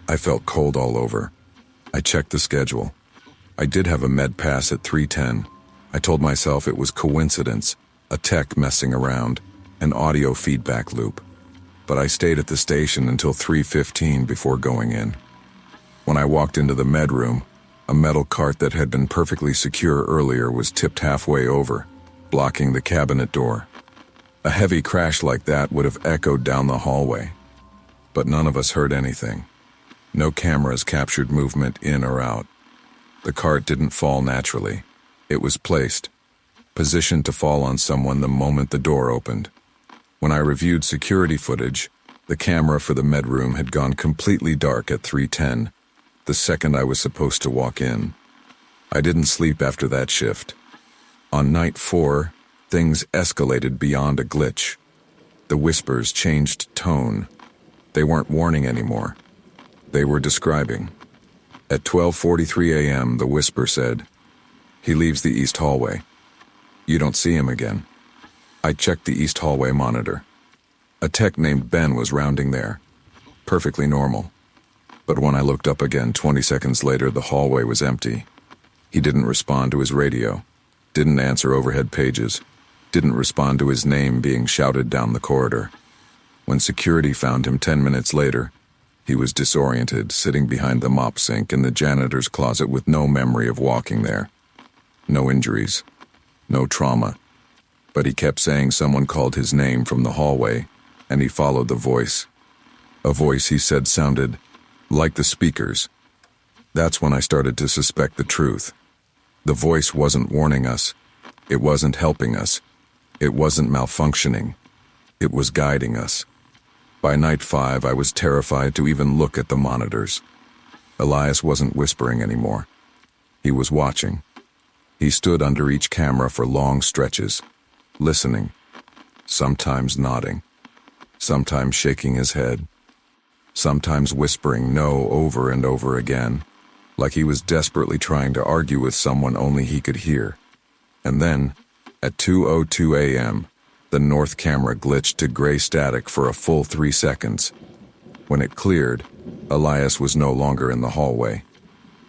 I felt cold all over. I checked the schedule. I did have a med pass at 3:10. I told myself it was coincidence, a tech messing around, an audio feedback loop. But I stayed at the station until 3:15 before going in. When I walked into the medroom, a metal cart that had been perfectly secure earlier was tipped halfway over, blocking the cabinet door. A heavy crash like that would have echoed down the hallway. But none of us heard anything. No cameras captured movement in or out. The cart didn't fall naturally. It was placed, positioned to fall on someone the moment the door opened. When I reviewed security footage, the camera for the medroom had gone completely dark at 3:10, the second I was supposed to walk in. I didn't sleep after that shift. On night 4, things escalated beyond a glitch. The whispers changed tone. They weren't warning anymore. They were describing. At 12:43 a.m., the whisper said, "He leaves the east hallway. You don't see him again." I checked the east hallway monitor. A tech named Ben was rounding there. Perfectly normal. But when I looked up again 20 seconds later, the hallway was empty. He didn't respond to his radio, didn't answer overhead pages, didn't respond to his name being shouted down the corridor. When security found him 10 minutes later, He was disoriented, sitting behind the mop sink in the janitor's closet with no memory of walking there. No injuries, no trauma. But he kept saying someone called his name from the hallway, and he followed the voice. A voice he said sounded like the speakers. That's when I started to suspect the truth. The voice wasn't warning us. It wasn't helping us. It wasn't malfunctioning. It was guiding us. By night 5, I was terrified to even look at the monitors. Elias wasn't whispering anymore. He was watching. He stood under each camera for long stretches, listening, sometimes nodding, sometimes shaking his head, sometimes whispering no over and over again, like he was desperately trying to argue with someone only he could hear. And then, at 2:02 a.m., the north camera glitched to gray static for a full 3 seconds. When it cleared, Elias was no longer in the hallway.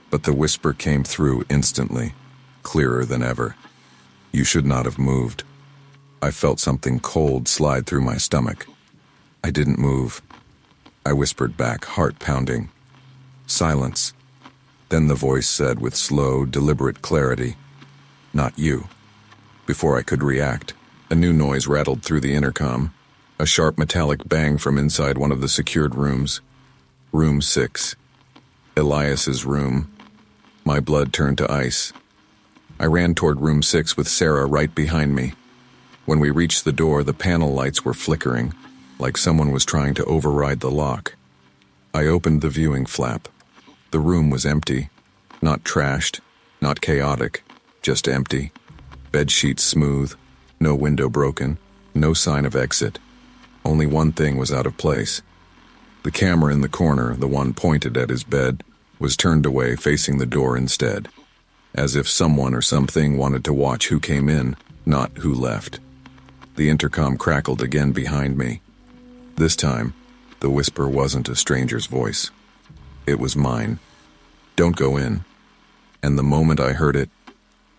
But the whisper came through instantly, clearer than ever. You should not have moved. I felt something cold slide through my stomach. I didn't move. I whispered back, heart pounding. Silence. Then the voice said with slow, deliberate clarity, "Not you." Before I could react, a new noise rattled through the intercom, a sharp metallic bang from inside one of the secured rooms. Room 6. Elias's room. My blood turned to ice. I ran toward room 6 with Sarah right behind me. When we reached the door, the panel lights were flickering, like someone was trying to override the lock. I opened the viewing flap. The room was empty. Not trashed, not chaotic, just empty. Bed sheets smooth, no window broken, no sign of exit. Only one thing was out of place. The camera in the corner, the one pointed at his bed, was turned away, facing the door instead, as if someone or something wanted to watch who came in, not who left. The intercom crackled again behind me. This time, the whisper wasn't a stranger's voice. It was mine. "Don't go in." And the moment I heard it,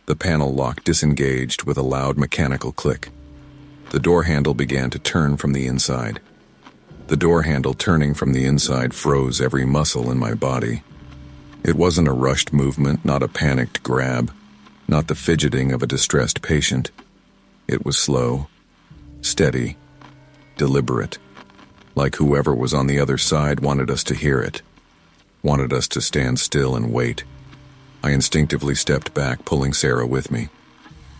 the panel lock disengaged with a loud mechanical click. The door handle began to turn from the inside. The door handle turning from the inside froze every muscle in my body. It wasn't a rushed movement, not a panicked grab, not the fidgeting of a distressed patient. It was slow, steady, deliberate, like whoever was on the other side wanted us to hear it, wanted us to stand still and wait. I instinctively stepped back, pulling Sarah with me.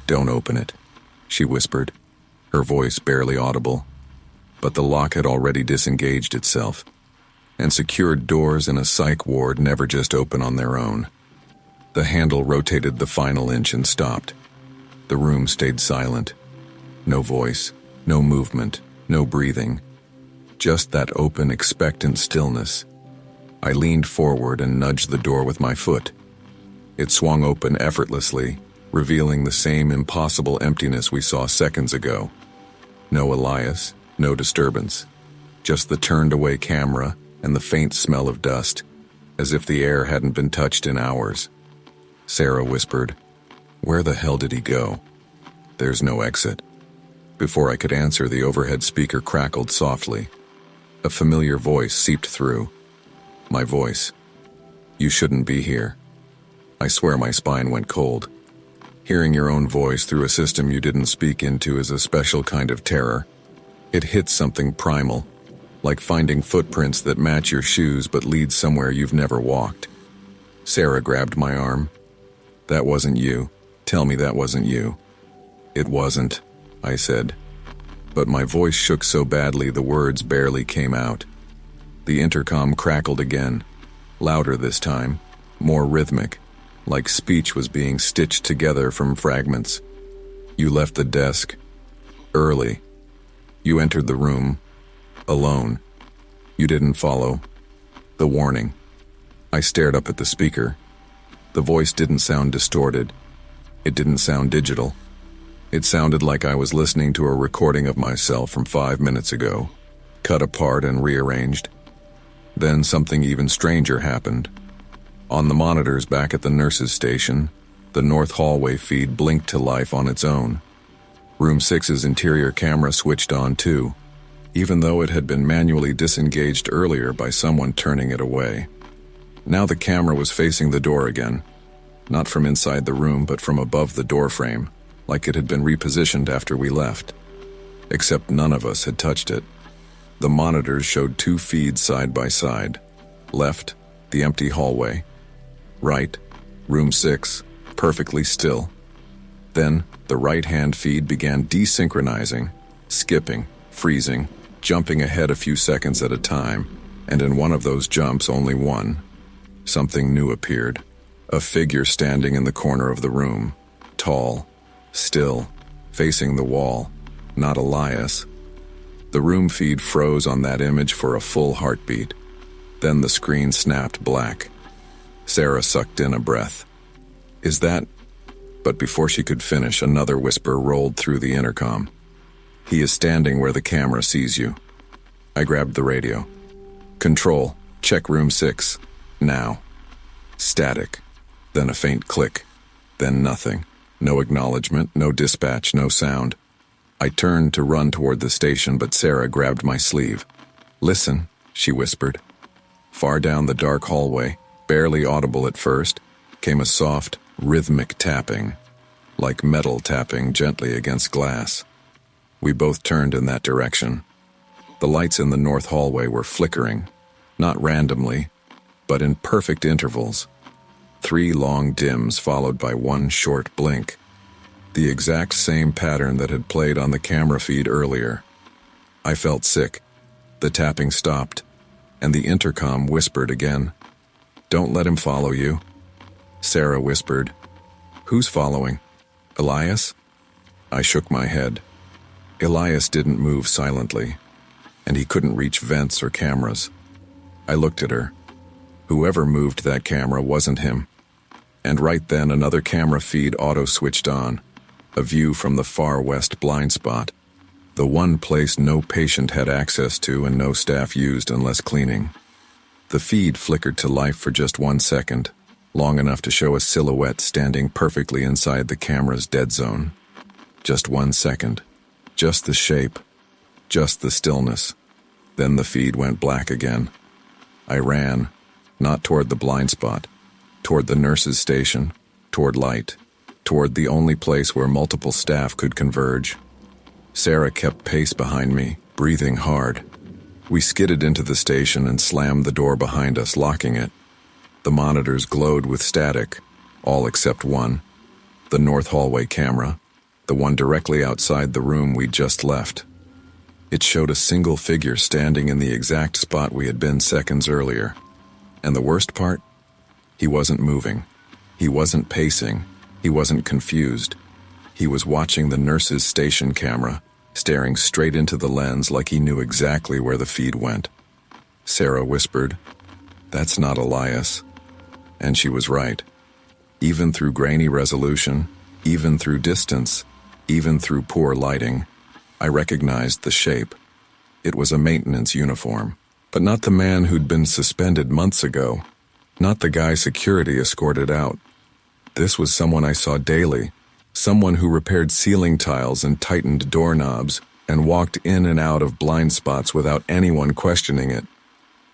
"Don't open it," she whispered, her voice barely audible. But the lock had already disengaged itself, and secured doors in a psych ward never just open on their own. The handle rotated the final inch and stopped. The room stayed silent. No voice, no movement, no breathing. Just that open, expectant stillness. I leaned forward and nudged the door with my foot. It swung open effortlessly, revealing the same impossible emptiness we saw seconds ago. No Elias, no disturbance. Just the turned-away camera and the faint smell of dust, as if the air hadn't been touched in hours. Sarah whispered, "Where the hell did he go?" "There's no exit." Before I could answer, the overhead speaker crackled softly. A familiar voice seeped through. My voice. "You shouldn't be here." I swear my spine went cold. Hearing your own voice through a system you didn't speak into is a special kind of terror. It hits something primal, like finding footprints that match your shoes but lead somewhere you've never walked. Sarah grabbed my arm. "That wasn't you. Tell me that wasn't you." "It wasn't," I said. But my voice shook so badly the words barely came out. The intercom crackled again, louder this time, more rhythmic, like speech was being stitched together from fragments. "You left the desk. Early. You entered the room. Alone. You didn't follow. The warning." I stared up at the speaker. The voice didn't sound distorted. It didn't sound digital. It sounded like I was listening to a recording of myself from 5 minutes ago, cut apart and rearranged. Then something even stranger happened. On the monitors back at the nurse's station, the north hallway feed blinked to life on its own. Room 6's interior camera switched on too. even though it had been manually disengaged earlier by someone turning it away. Now the camera was facing the door again, not from inside the room but from above the door frame, like it had been repositioned after we left. Except none of us had touched it. The monitors showed 2 feeds side by side. Left, the empty hallway. Right, room 6, perfectly still. Then, the right-hand feed began desynchronizing, skipping, freezing, jumping ahead a few seconds at a time, and in one of those jumps, only one. Something new appeared. A figure standing in the corner of the room. Tall, still, facing the wall. Not Elias. The room feed froze on that image for a full heartbeat. Then the screen snapped black. Sarah sucked in a breath. "Is that—" But before she could finish, another whisper rolled through the intercom. "He is standing where the camera sees you." I grabbed the radio. "Control, check room 6. Now." Static. Then a faint click. Then nothing. No acknowledgement, no dispatch, no sound. I turned to run toward the station, but Sarah grabbed my sleeve. "Listen," she whispered. Far down the dark hallway, barely audible at first, came a soft, rhythmic tapping, like metal tapping gently against glass. We both turned in that direction. The lights in the north hallway were flickering, not randomly, but in perfect intervals. 3 long dims followed by 1 short blink. The exact same pattern that had played on the camera feed earlier. I felt sick. The tapping stopped, and the intercom whispered again. "Don't let him follow you." Sarah whispered, "Who's following? Elias?" I shook my head. Elias didn't move silently, and he couldn't reach vents or cameras. I looked at her. Whoever moved that camera wasn't him. And right then another camera feed auto-switched on. A view from the far west blind spot, the one place no patient had access to and no staff used unless cleaning. The feed flickered to life for just 1 second, long enough to show a silhouette standing perfectly inside the camera's dead zone. Just 1 second. Just the shape. Just the stillness. Then the feed went black again. I ran, not toward the blind spot, toward the nurse's station, toward light. Toward the only place where multiple staff could converge. Sarah kept pace behind me, breathing hard. We skidded into the station and slammed the door behind us, locking it. The monitors glowed with static, all except one. The north hallway camera, the one directly outside the room we'd just left. It showed a single figure standing in the exact spot we had been seconds earlier. And the worst part? He wasn't moving. He wasn't pacing. He wasn't confused. He was watching the nurse's station camera, staring straight into the lens like he knew exactly where the feed went. Sarah whispered, "That's not Elias." And she was right. Even through grainy resolution, even through distance, even through poor lighting, I recognized the shape. It was a maintenance uniform, but not the man who'd been suspended months ago, not the guy security escorted out. This was someone I saw daily, someone who repaired ceiling tiles and tightened doorknobs and walked in and out of blind spots without anyone questioning it.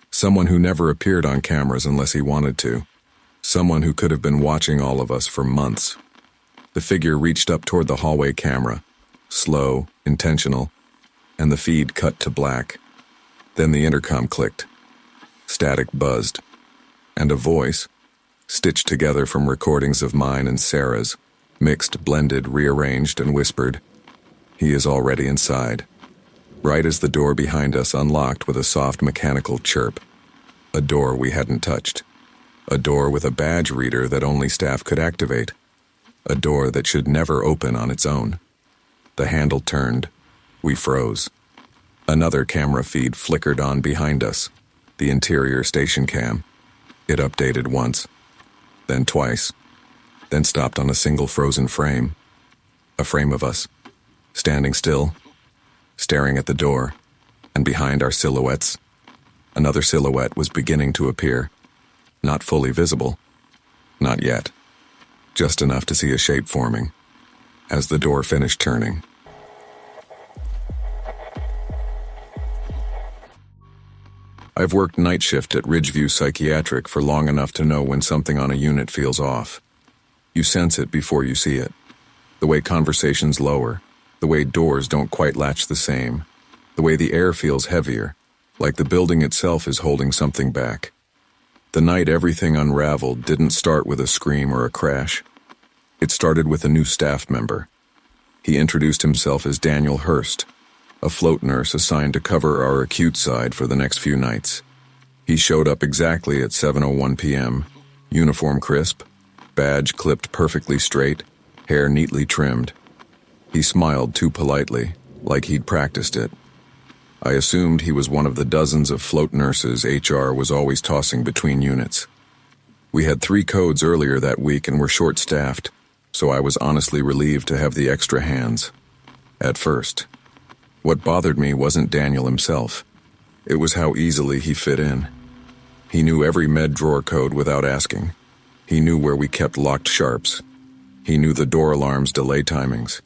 Someone who never appeared on cameras unless he wanted to. Someone who could have been watching all of us for months. The figure reached up toward the hallway camera, slow, intentional, and the feed cut to black. Then the intercom clicked. Static buzzed, and a voice, stitched together from recordings of mine and Sarah's, mixed, blended, rearranged, and whispered, "He is already inside." Right as the door behind us unlocked with a soft mechanical chirp. A door we hadn't touched. A door with a badge reader that only staff could activate. A door that should never open on its own. The handle turned. We froze. Another camera feed flickered on behind us, the interior station cam. It updated once, then twice, then stopped on a single frozen frame. A frame of us, standing still, staring at the door, and behind our silhouettes, another silhouette was beginning to appear. Not fully visible. Not yet. Just enough to see a shape forming, as the door finished turning. I've worked night shift at Ridgeview Psychiatric for long enough to know when something on a unit feels off. You sense it before you see it. The way conversations lower, the way doors don't quite latch the same, the way the air feels heavier, like the building itself is holding something back. The night everything unraveled didn't start with a scream or a crash. It started with a new staff member. He introduced himself as Daniel Hurst, a float nurse assigned to cover our acute side for the next few nights. He showed up exactly at 7:01 p.m., uniform crisp, badge clipped perfectly straight, hair neatly trimmed. He smiled too politely, like he'd practiced it. I assumed he was one of the dozens of float nurses HR was always tossing between units. We had 3 codes earlier that week and were short-staffed, so I was honestly relieved to have the extra hands. At first. What bothered me wasn't Daniel himself. It was how easily he fit in. He knew every med drawer code without asking. He knew where we kept locked sharps. He knew the door alarm's delay timings.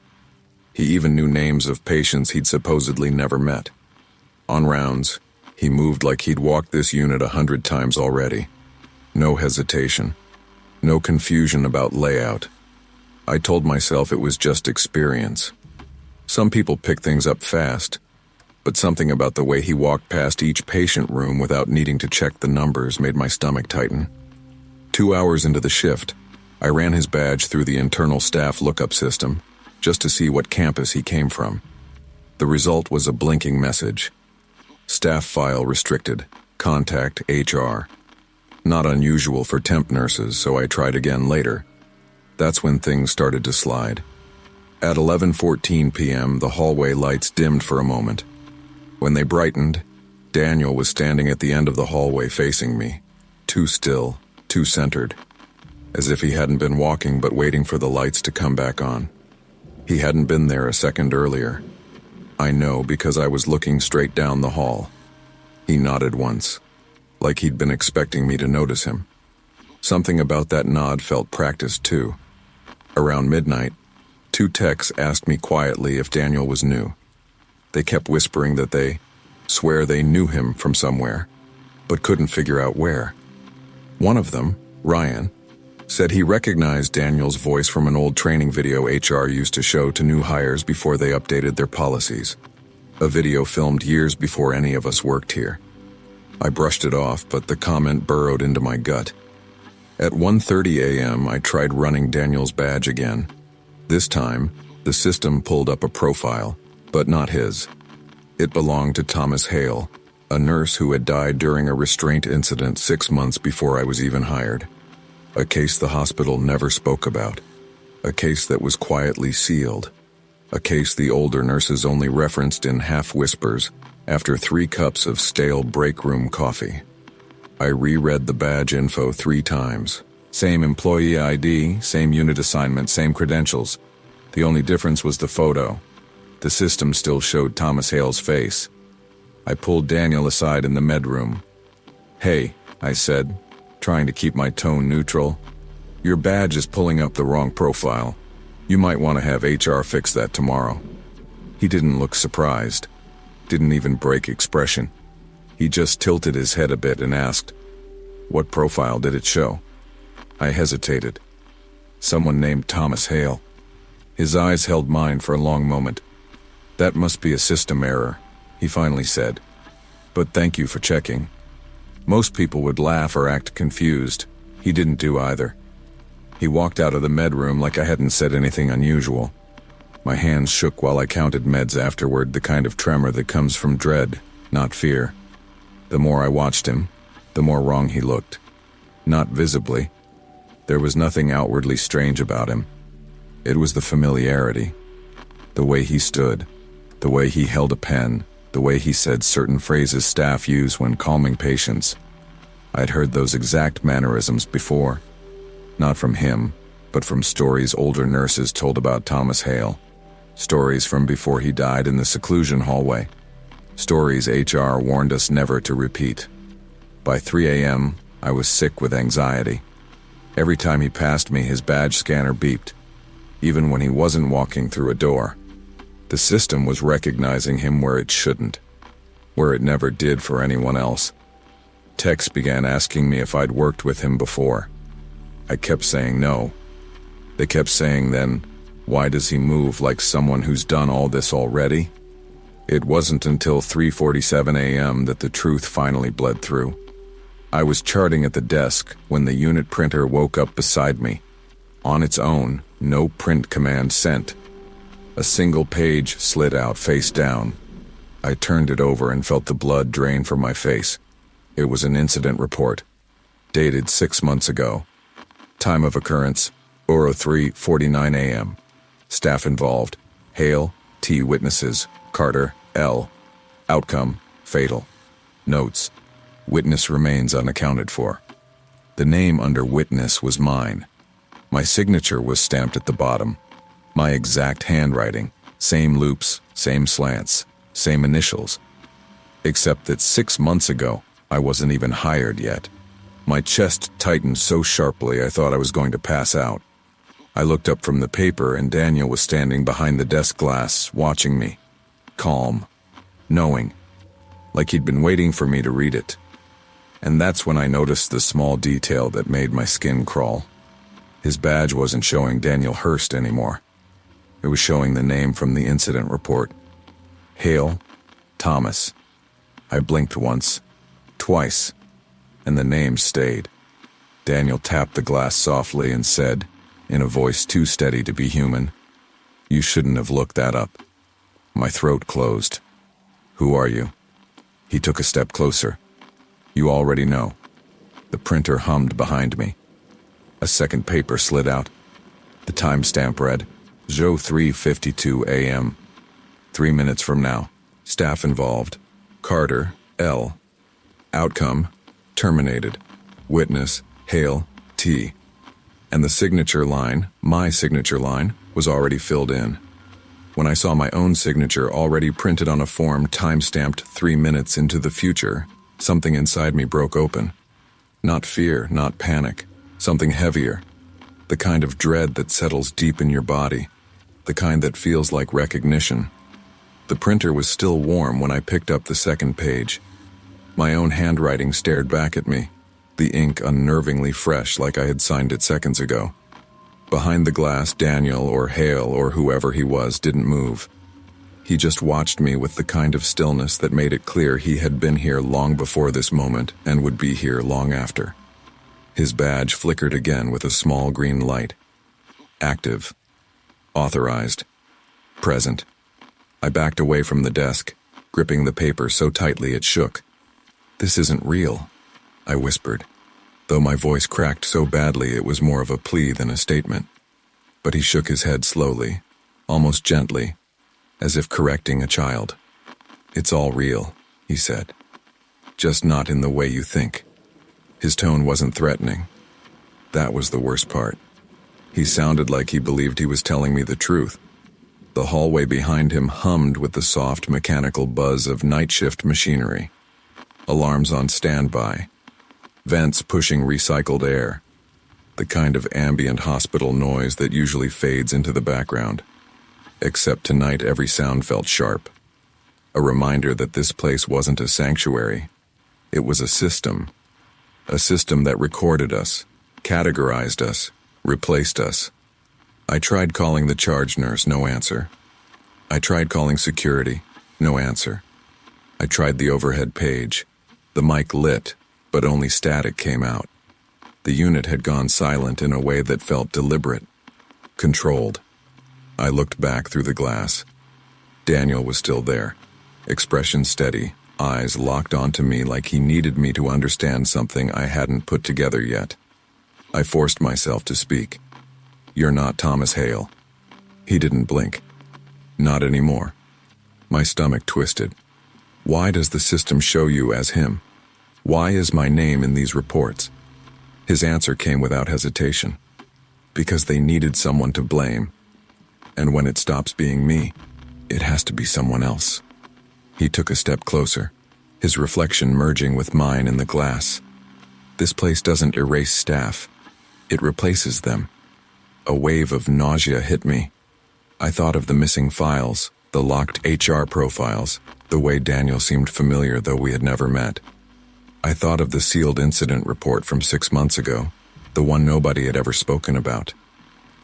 He even knew names of patients he'd supposedly never met. On rounds, he moved like he'd walked this unit 100 times already. No hesitation. No confusion about layout. I told myself it was just experience. Some people pick things up fast, but something about the way he walked past each patient room without needing to check the numbers made my stomach tighten. 2 hours into the shift, I ran his badge through the internal staff lookup system just to see what campus he came from. The result was a blinking message. Staff file restricted. Contact HR. Not unusual for temp nurses, so I tried again later. That's when things started to slide. At 11:14 p.m., the hallway lights dimmed for a moment. When they brightened, Daniel was standing at the end of the hallway facing me, too still, too centered, as if he hadn't been walking but waiting for the lights to come back on. He hadn't been there a second earlier. I know because I was looking straight down the hall. He nodded once, like he'd been expecting me to notice him. Something about that nod felt practiced too. Around midnight, 2 techs asked me quietly if Daniel was new. They kept whispering that they swear they knew him from somewhere, but couldn't figure out where. One of them, Ryan, said he recognized Daniel's voice from an old training video HR used to show to new hires before they updated their policies. A video filmed years before any of us worked here. I brushed it off, but the comment burrowed into my gut. At 1:30 a.m., I tried running Daniel's badge again. This time, the system pulled up a profile, but not his. It belonged to Thomas Hale, a nurse who had died during a restraint incident 6 months before I was even hired. A case the hospital never spoke about. A case that was quietly sealed. A case the older nurses only referenced in half-whispers after 3 cups of stale break room coffee. I reread the badge info 3 times. Same employee ID, same unit assignment, same credentials. The only difference was the photo. The system still showed Thomas Hale's face. I pulled Daniel aside in the med room. "Hey," I said, trying to keep my tone neutral. "Your badge is pulling up the wrong profile. You might want to have HR fix that tomorrow." He didn't look surprised. Didn't even break expression. He just tilted his head a bit and asked, "What profile did it show?" I hesitated. "Someone named Thomas Hale." His eyes held mine for a long moment. "That must be a system error," he finally said. "But thank you for checking." Most people would laugh or act confused. He didn't do either. He walked out of the med room like I hadn't said anything unusual. My hands shook while I counted meds afterward, the kind of tremor that comes from dread, not fear. The more I watched him, the more wrong he looked. Not visibly. There was nothing outwardly strange about him. It was the familiarity. The way he stood, the way he held a pen, the way he said certain phrases staff use when calming patients. I'd heard those exact mannerisms before. Not from him, but from stories older nurses told about Thomas Hale. Stories from before he died in the seclusion hallway. Stories HR warned us never to repeat. By 3 a.m., I was sick with anxiety. Every time he passed me, his badge scanner beeped, even when he wasn't walking through a door. The system was recognizing him where it shouldn't, where it never did for anyone else. Texts began asking me if I'd worked with him before. I kept saying no. They kept saying then, why does he move like someone who's done all this already? It wasn't until 3:47 a.m. that the truth finally bled through. I was charting at the desk when the unit printer woke up beside me. On its own, no print command sent. A single page slid out face down. I turned it over and felt the blood drain from my face. It was an incident report, dated 6 months ago. Time of occurrence, 03:49 a.m. Staff involved, Hale, T. Witnesses, Carter, L. Outcome, fatal. Notes, witness remains unaccounted for. The name under witness was mine. My signature was stamped at the bottom. My exact handwriting, same loops, same slants, same initials. Except that 6 months ago, I wasn't even hired yet. My chest tightened so sharply I thought I was going to pass out. I looked up from the paper and Daniel was standing behind the desk glass, watching me. Calm, knowing, like he'd been waiting for me to read it. And that's when I noticed the small detail that made my skin crawl. His badge wasn't showing Daniel Hurst anymore. It was showing the name from the incident report. Hale, Thomas. I blinked once, twice, and the name stayed. Daniel tapped the glass softly and said, in a voice too steady to be human, "You shouldn't have looked that up." My throat closed. "Who are you?" He took a step closer. "You already know." The printer hummed behind me. A second paper slid out. The timestamp read, 03:52 a.m. 3 minutes from now. Staff involved, Carter, L. Outcome, terminated. Witness, Hale, T. And the signature line, my signature line, was already filled in. When I saw my own signature already printed on a form time-stamped 3 minutes into the future, something inside me broke open. Not fear, not panic, something heavier. The kind of dread that settles deep in your body. The kind that feels like recognition. The printer was still warm when I picked up the second page. My own handwriting stared back at me, the ink unnervingly fresh like I had signed it seconds ago. Behind the glass, Daniel or Hale or whoever he was didn't move. He just watched me with the kind of stillness that made it clear he had been here long before this moment and would be here long after. His badge flickered again with a small green light. Active. Authorized. Present. I backed away from the desk, gripping the paper so tightly it shook. "This isn't real," I whispered, though my voice cracked so badly it was more of a plea than a statement. But he shook his head slowly, almost gently, as if correcting a child. "It's all real," he said. "Just not in the way you think." His tone wasn't threatening. That was the worst part. He sounded like he believed he was telling me the truth. The hallway behind him hummed with the soft mechanical buzz of night shift machinery. Alarms on standby. Vents pushing recycled air. The kind of ambient hospital noise that usually fades into the background. Except tonight every sound felt sharp. A reminder that this place wasn't a sanctuary. It was a system. A system that recorded us, categorized us, replaced us. I tried calling the charge nurse, no answer. I tried calling security, no answer. I tried the overhead page. The mic lit, but only static came out. The unit had gone silent in a way that felt deliberate, controlled. I looked back through the glass. Daniel was still there, expression steady, eyes locked onto me like he needed me to understand something I hadn't put together yet. I forced myself to speak. "You're not Thomas Hale." He didn't blink. Not anymore. My stomach twisted. Why does the system show you as him? Why is my name in these reports? His answer came without hesitation. Because they needed someone to blame. And when it stops being me, it has to be someone else. He took a step closer, his reflection merging with mine in the glass. This place doesn't erase staff. It replaces them. A wave of nausea hit me. I thought of the missing files, the locked HR profiles, the way Daniel seemed familiar though we had never met. I thought of the sealed incident report from 6 months ago, the one nobody had ever spoken about.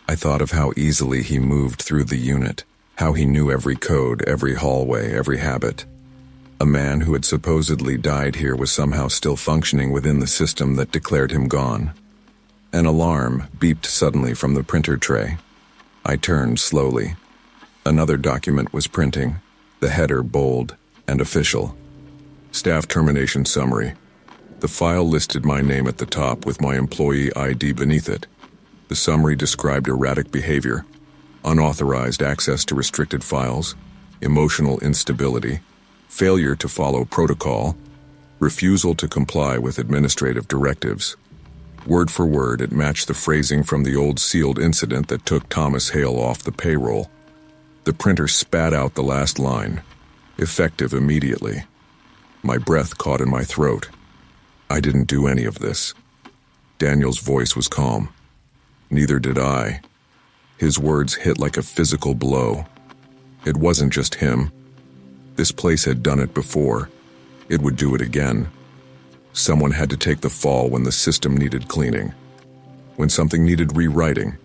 I thought of how easily he moved through the unit, how he knew every code, every hallway, every habit. A man who had supposedly died here was somehow still functioning within the system that declared him gone. An alarm beeped suddenly from the printer tray. I turned slowly. Another document was printing, the header bold and official. Staff termination summary. The file listed my name at the top with my employee ID beneath it. The summary described erratic behavior, unauthorized access to restricted files, emotional instability, failure to follow protocol, refusal to comply with administrative directives. Word for word, it matched the phrasing from the old sealed incident that took Thomas Hale off the payroll. The printer spat out the last line, effective immediately. My breath caught in my throat. I didn't do any of this. Daniel's voice was calm. Neither did I. His words hit like a physical blow. It wasn't just him. This place had done it before. It would do it again. Someone had to take the fall when the system needed cleaning, when something needed rewriting.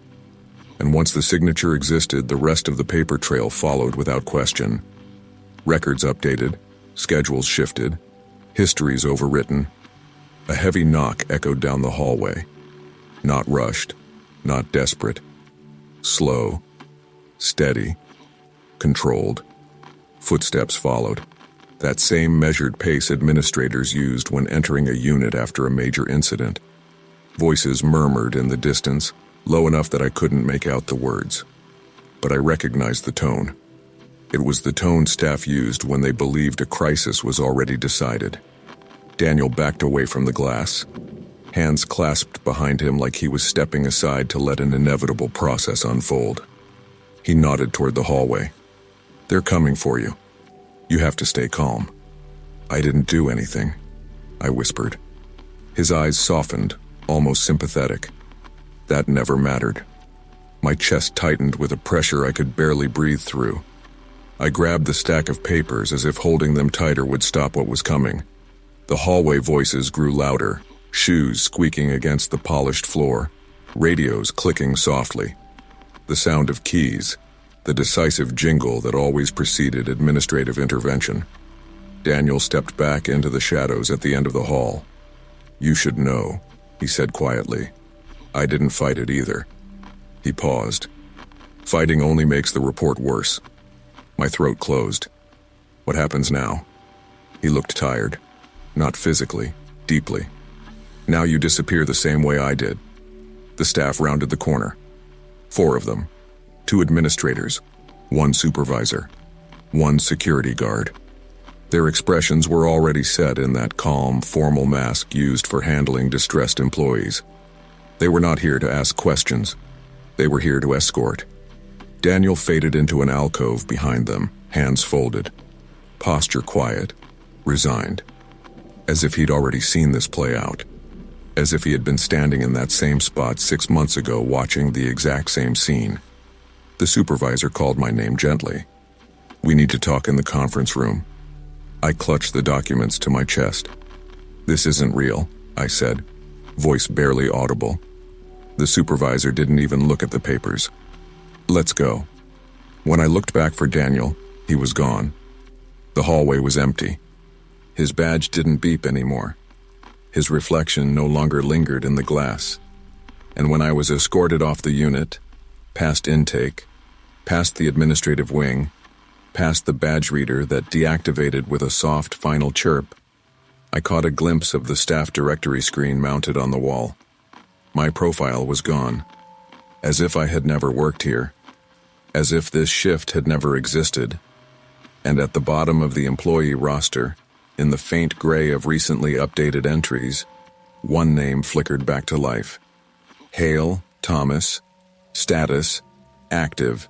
And once the signature existed, the rest of the paper trail followed without question. Records updated, schedules shifted, histories overwritten. A heavy knock echoed down the hallway. Not rushed, not desperate. Slow, steady, controlled. Footsteps followed. That same measured pace administrators used when entering a unit after a major incident. Voices murmured in the distance, low enough that I couldn't make out the words. But I recognized the tone. It was the tone staff used when they believed a crisis was already decided. Daniel backed away from the glass, hands clasped behind him like he was stepping aside to let an inevitable process unfold. He nodded toward the hallway. "They're coming for you. You have to stay calm." "I didn't do anything," I whispered. His eyes softened, almost sympathetic. That never mattered. My chest tightened with a pressure I could barely breathe through. I grabbed the stack of papers as if holding them tighter would stop what was coming. The hallway voices grew louder, shoes squeaking against the polished floor, radios clicking softly. The sound of keys, the decisive jingle that always preceded administrative intervention. Daniel stepped back into the shadows at the end of the hall. "You should know," he said quietly. "I didn't fight it either." He paused. "Fighting only makes the report worse." My throat closed. "What happens now?" He looked tired. Not physically, deeply. "Now you disappear the same way I did." The staff rounded the corner. 4 of them. 2 administrators, 1 supervisor, 1 security guard. Their expressions were already set in that calm, formal mask used for handling distressed employees. They were not here to ask questions. They were here to escort. Daniel faded into an alcove behind them, hands folded. Posture quiet, resigned. As if he'd already seen this play out. As if he had been standing in that same spot 6 months ago watching the exact same scene. The supervisor called my name gently. "We need to talk in the conference room." I clutched the documents to my chest. "This isn't real," I said, voice barely audible. The supervisor didn't even look at the papers. "Let's go." When I looked back for Daniel, he was gone. The hallway was empty. His badge didn't beep anymore. His reflection no longer lingered in the glass. And when I was escorted off the unit, past intake, past the administrative wing, past the badge reader that deactivated with a soft final chirp, I caught a glimpse of the staff directory screen mounted on the wall. My profile was gone, as if I had never worked here, as if this shift had never existed. And at the bottom of the employee roster, in the faint gray of recently updated entries, one name flickered back to life. Hale Thomas, status, active,